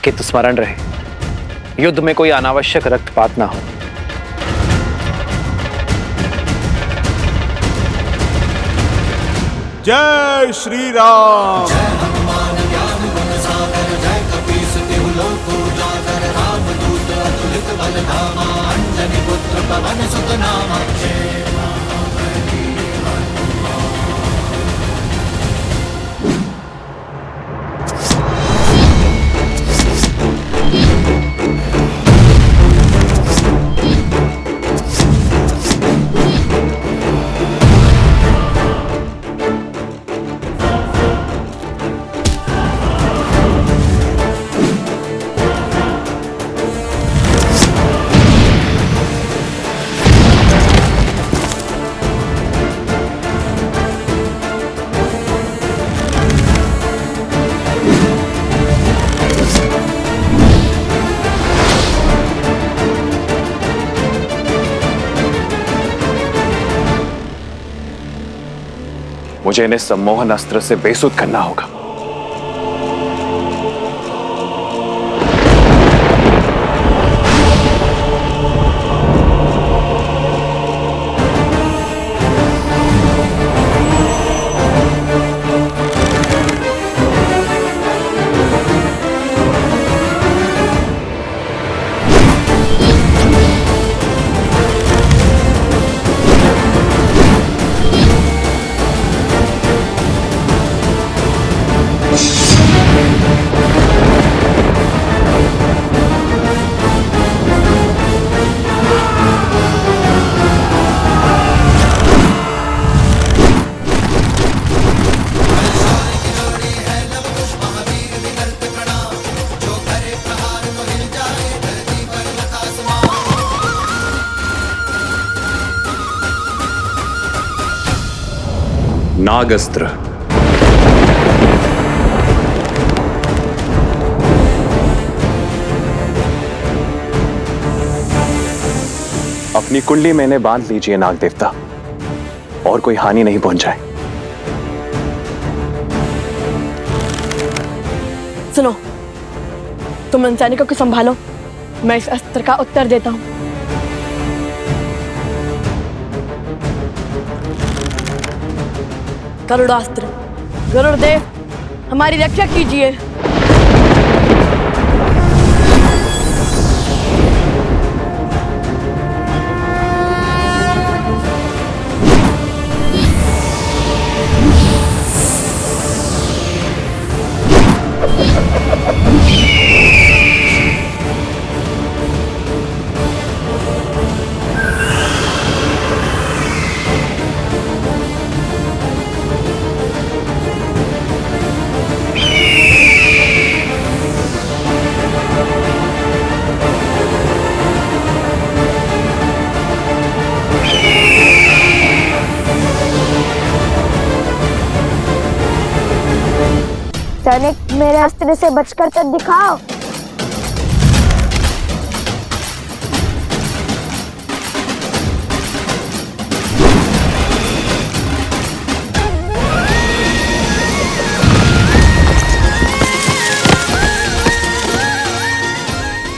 Speaker 3: किंतु स्मरण रहे युद्ध में कोई अनावश्यक रक्तपात ना हो।
Speaker 22: जय श्री राम।
Speaker 10: जय हनुमान ज्ञान गुण सागर, जय कपीस तिहु लोक उजागर, रामदूत अतुलित बल धामा, अंजनी पुत्र पवन सुत नामा। जय
Speaker 11: मुझे इन्हें सम्मोहन अस्त्र से बेसुध करना होगा। नागस्त्र। अपनी कुंडली में इन्हें बांध लीजिए नाग देवता, और कोई हानि नहीं पहुंचाए।
Speaker 9: सुनो, तुम इन सैनिकों को संभालो, मैं इस अस्त्र का उत्तर देता हूं। गरुड़ास्त्र। गरुड़देव, हमारी रक्षा कीजिए।
Speaker 7: सैनिक, मेरे अस्त्र से बचकर तो दिखाओ।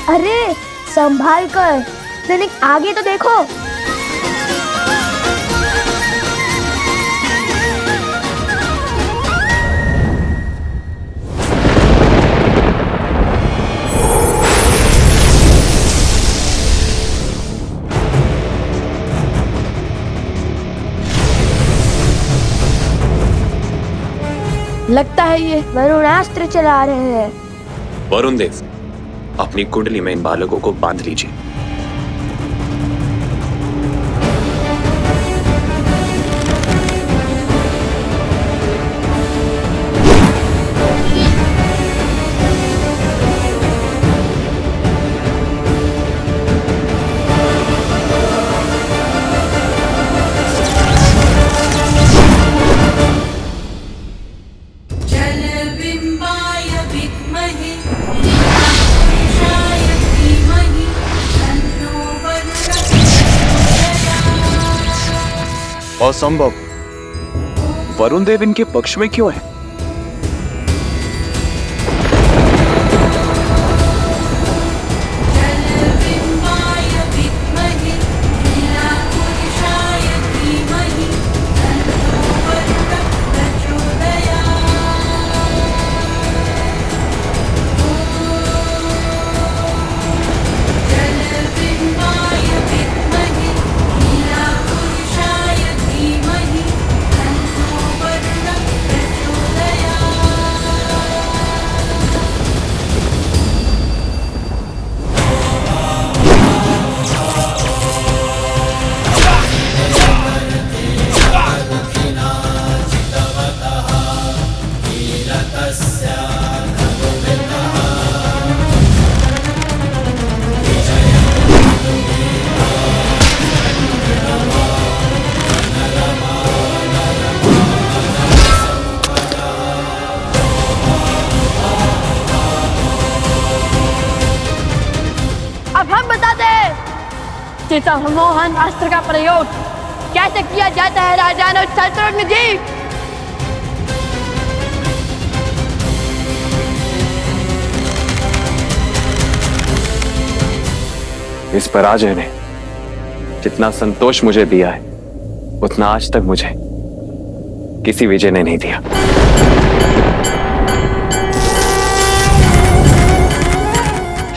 Speaker 7: अरे संभाल कर, सैनिक आगे तो देखो।
Speaker 9: लगता है ये
Speaker 7: वरुणास्त्र चला रहे हैं।
Speaker 11: वरुण देव, अपनी कुंडली में इन बालकों को बांध लीजिए।
Speaker 10: जलबिम्बाय विद्महे, पुरुषाय धीमहि,
Speaker 22: असंभव। वरुण देव इनके पक्ष में क्यों है?
Speaker 9: मोहन अस्त्र का प्रयोग कैसे किया जाता है राजा शत्रुघ्न जी?
Speaker 11: इस पराजय ने जितना संतोष मुझे दिया है उतना आज तक मुझे किसी विजय ने नहीं दिया।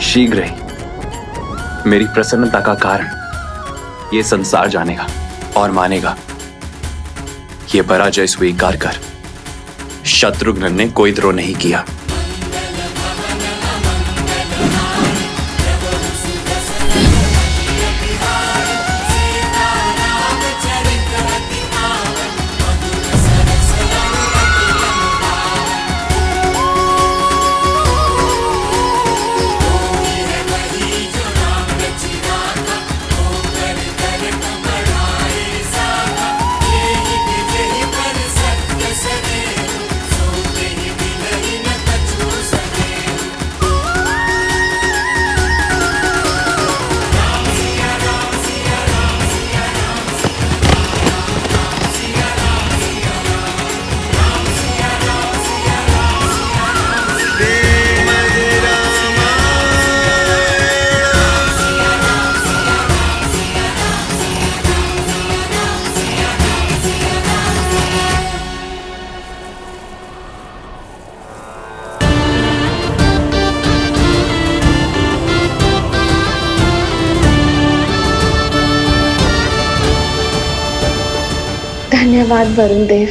Speaker 11: शीघ्र ही मेरी प्रसन्नता का कारण ये संसार जानेगा और मानेगा ये पराजय स्वीकार कर शत्रुघ्न ने कोई द्रोह नहीं किया।
Speaker 4: धन्यवाद वरुण देव।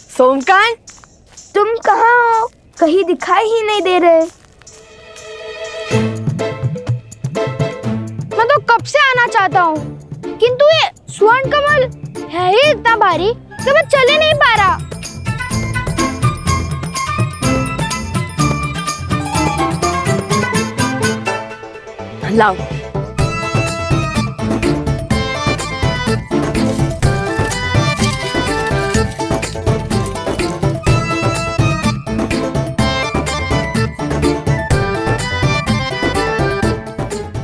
Speaker 9: सोमकांत,
Speaker 7: तुम कहाँ हो? कहीं दिखाई ही नहीं दे रहे। मैं तो कब से आना चाहता हूँ, किंतु ये स्वर्ण कमल है ही इतना भारी कि मैं चल ही नहीं पा रहा।
Speaker 9: लाओ।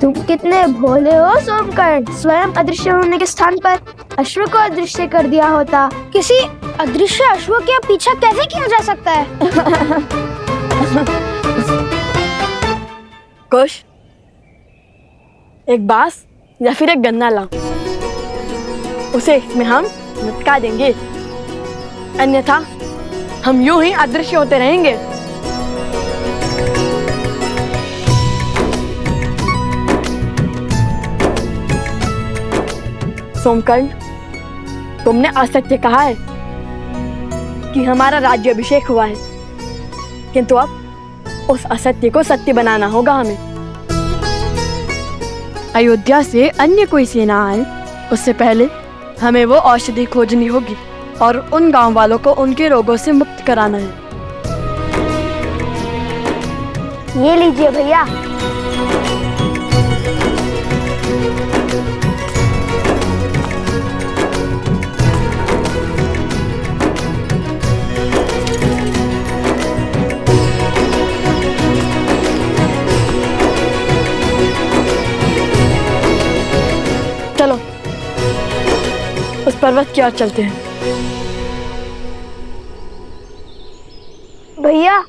Speaker 7: तुम कितने भोले हो सोमकर्ण। स्वयं अदृश्य होने के स्थान पर अश्व को अदृश्य कर दिया होता। किसी अदृश्य अश्व के पीछा कैसे किया जा सकता है?
Speaker 9: कुश, एक बांस या फिर एक गन्ना लाओ, उसे इसमें हम लटका देंगे, अन्यथा हम यूं ही अदृश्य होते रहेंगे। सोमकर्ण, तुमने असत्य कहा है कि हमारा राज्य अभिषेक हुआ है, किंतु अब उस असत्य को सत्य बनाना होगा हमें। अयोध्या से अन्य कोई सेना आए उससे पहले हमें वो औषधि खोजनी होगी और उन गांव वालों को उनके रोगों से मुक्त कराना है।
Speaker 7: ये लीजिए भैया।
Speaker 9: चलो पर्वत की ओर चलते हैं।
Speaker 7: भैया,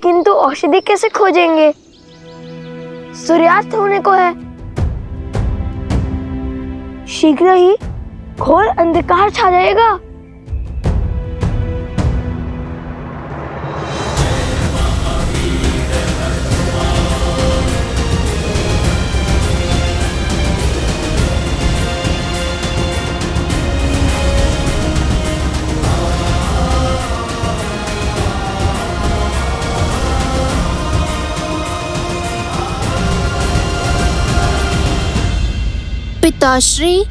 Speaker 7: किंतु औषधि कैसे खोजेंगे? सूर्यास्त होने को है। शीघ्र ही घोर अंधकार छा जाएगा।
Speaker 8: पिताश्री,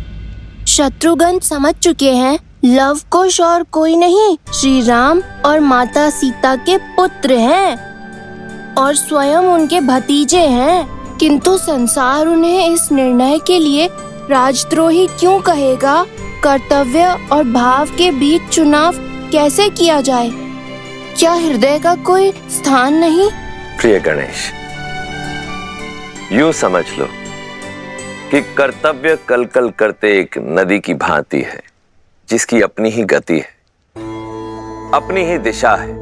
Speaker 8: शत्रुघ्न समझ चुके हैं लव कुश और कोई नहीं, श्री राम और माता सीता के पुत्र हैं और स्वयं उनके भतीजे हैं। किंतु संसार उन्हें इस निर्णय के लिए राजद्रोही क्यों कहेगा? कर्तव्य और भाव के बीच चुनाव कैसे किया जाए? क्या हृदय का कोई स्थान नहीं?
Speaker 14: प्रिय गणेश, यूं समझ लो कि कर्तव्य कलकल करते एक नदी की भांति है, जिसकी अपनी ही गति है, अपनी ही दिशा है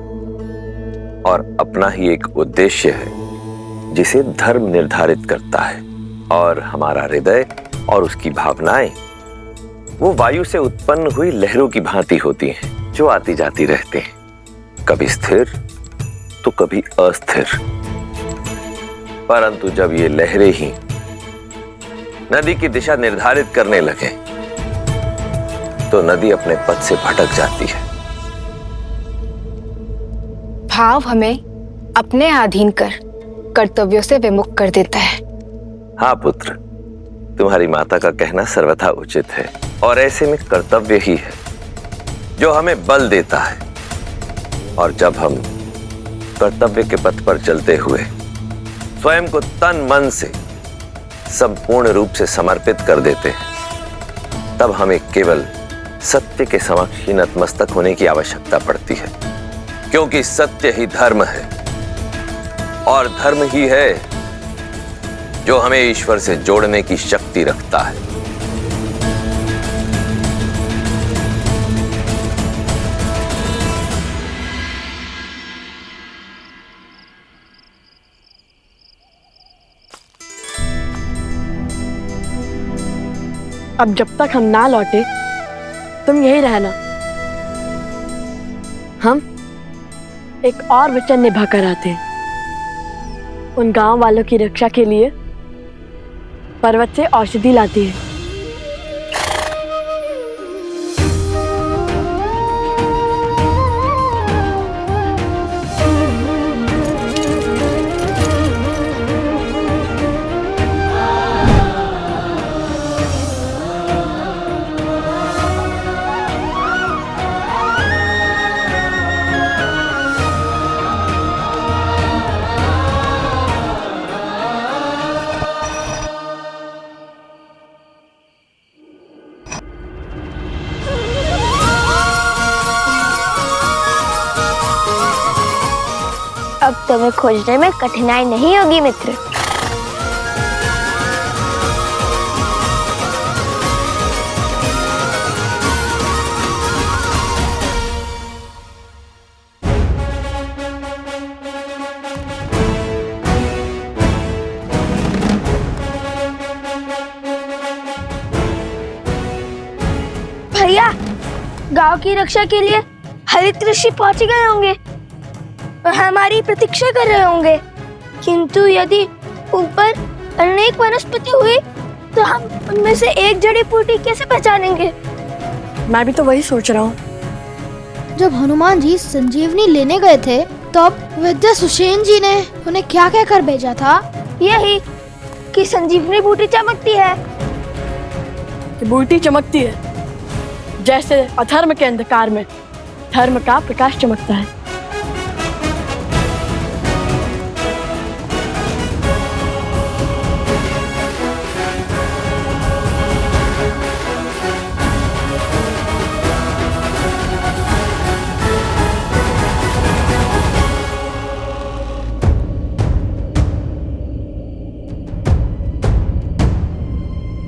Speaker 14: और अपना ही एक उद्देश्य है, जिसे धर्म निर्धारित करता है। और हमारा हृदय और उसकी भावनाएं वो वायु से उत्पन्न हुई लहरों की भांति होती हैं, जो आती जाती रहते हैं, कभी स्थिर तो कभी अस्थिर। परंतु जब ये लहरें ही नदी की दिशा निर्धारित करने लगे तो नदी अपने पथ से भटक जाती है।
Speaker 13: भाव हमें अपने अधीन कर कर्तव्यों से विमुख कर देता है।
Speaker 14: हाँ पुत्र, तुम्हारी माता का कहना सर्वथा उचित है और ऐसे में कर्तव्य ही है जो हमें बल देता है। और जब हम कर्तव्य के पथ पर चलते हुए स्वयं को तन मन से संपूर्ण रूप से समर्पित कर देते हैं, तब हमें केवल सत्य के समक्ष ही नतमस्तक होने की आवश्यकता पड़ती है, क्योंकि सत्य ही धर्म है और धर्म ही है जो हमें ईश्वर से जोड़ने की शक्ति रखता है।
Speaker 9: अब जब तक हम ना लौटे तुम यही रहना। हम एक और वचन निभा कर आते हैं। उन गांव वालों की रक्षा के लिए पर्वत से औषधि लाती है।
Speaker 7: अब तुम्हें खोजने में कठिनाई नहीं होगी मित्र। भैया, गांव की रक्षा के लिए हरित ऋषि पहुंच गए होंगे, हमारी प्रतीक्षा कर रहे होंगे। किंतु यदि ऊपर अनेक वनस्पति हुई तो हम उनमें से एक जड़ी बूटी कैसे पहचानेंगे?
Speaker 9: मैं भी तो वही सोच रहा हूँ।
Speaker 15: जब हनुमान जी संजीवनी लेने गए थे तब वैद्य सुषेण जी ने उन्हें क्या कहकर भेजा था?
Speaker 7: यही कि संजीवनी बूटी चमकती है।
Speaker 9: बूटी चमकती है जैसे अधर्म के अंधकार में धर्म का प्रकाश चमकता है।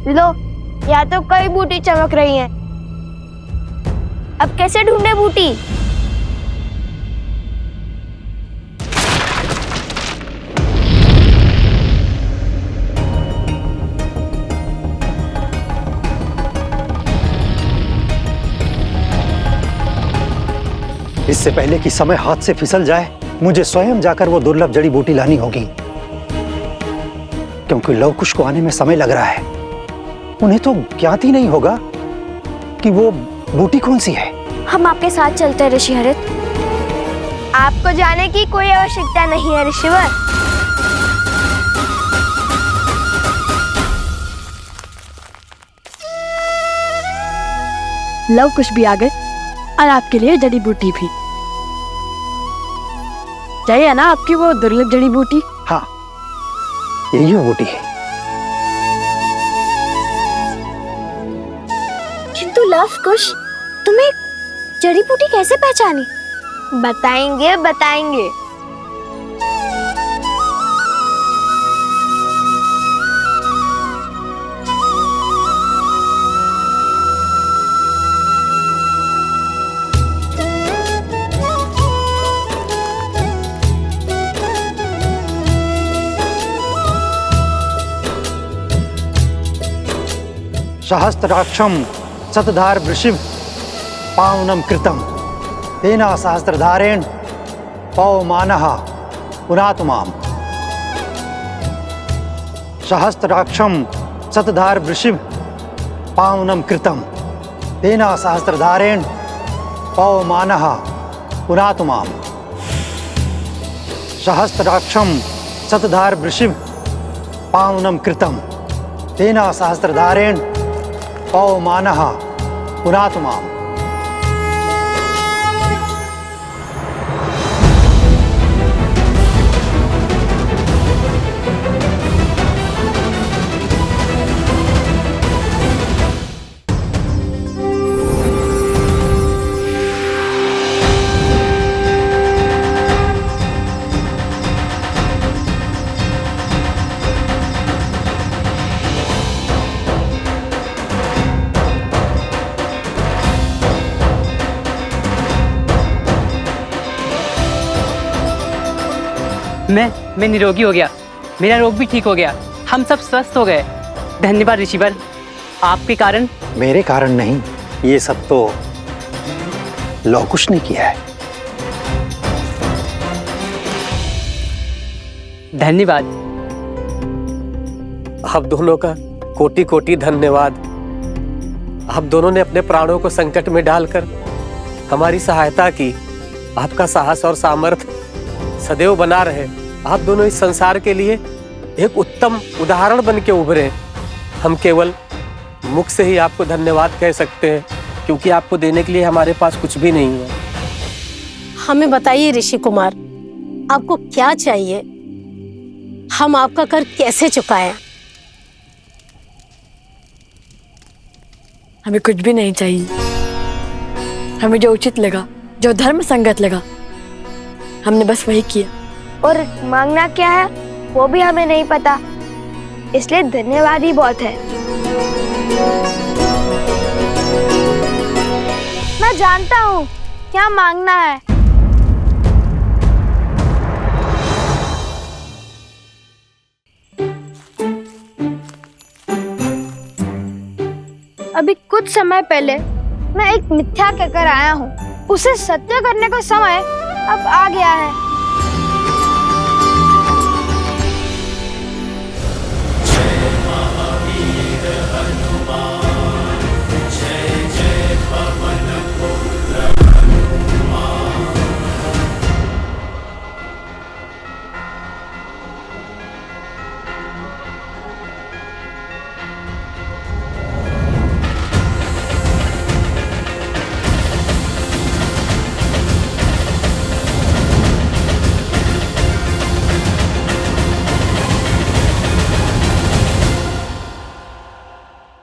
Speaker 7: लो, या तो कई बूटी चमक रही हैं, अब कैसे ढूंढे बूटी?
Speaker 12: इससे पहले कि समय हाथ से फिसल जाए, मुझे स्वयं जाकर वो दुर्लभ जड़ी बूटी लानी होगी, क्योंकि लव कुश को आने में समय लग रहा है। उन्हें तो ज्ञात ही नहीं होगा कि वो बूटी कौन सी है।
Speaker 7: हम आपके साथ चलते हैं ऋषि हरित। आपको जाने की कोई आवश्यकता नहीं है ऋषिवर।
Speaker 9: लव कुश भी आ गए और आपके लिए जड़ी बूटी भी। चाहिए ना आपकी वो दुर्लभ जड़ी बूटी?
Speaker 12: हाँ, यही वो बूटी है।
Speaker 7: किंतु लव कुश, तुम्हें जड़ी बूटी कैसे पहचानी? बताएंगे बताएंगे।
Speaker 12: सहस्त्राक्षम शतधार वृषिभ पावनम कृतम तेना सहस्त्रधारेण पवमानः पुनातु माम। सहस्त्राक्षम शतधार वृषिभ पावनम कृतम तेना सहस्त्रधारेण पवमानः पुनातु माम। सहस्त्राक्षम शतधार वृषिभ पावनम कृतम तेना सहस्त्रधारेण पवमानः पुनातु माम।
Speaker 17: मैं निरोगी हो गया, मेरा रोग भी ठीक हो गया, हम सब स्वस्थ हो गए। धन्यवाद ऋषिवर, आपके कारण।
Speaker 12: मेरे कारण नहीं, ये सब तो लव कुश ने किया है।
Speaker 17: धन्यवाद।
Speaker 20: आप दोनों का कोटि कोटि धन्यवाद। आप दोनों ने अपने प्राणों को संकट में डालकर हमारी सहायता की। आपका साहस और सामर्थ्य सदैव बना रहे। आप दोनों इस संसार के लिए एक उत्तम उदाहरण बन के उभरे। हम केवल मुख से ही आपको धन्यवाद कह सकते हैं, क्योंकि आपको देने के लिए हमारे पास कुछ भी नहीं है।
Speaker 23: हमें बताइए ऋषि कुमार, आपको क्या चाहिए? हम आपका कर कैसे चुकाएं?
Speaker 9: हमें कुछ भी नहीं चाहिए। हमें जो उचित लगा, जो धर्म संगत लगा, हमने बस वही किया।
Speaker 7: और मांगना क्या है वो भी हमें नहीं पता, इसलिए धन्यवाद ही बहुत है। मैं जानता हूँ क्या मांगना है। अभी कुछ समय पहले मैं एक मिथ्या कहकर आया हूँ, उसे सत्य करने का समय अब आ गया है।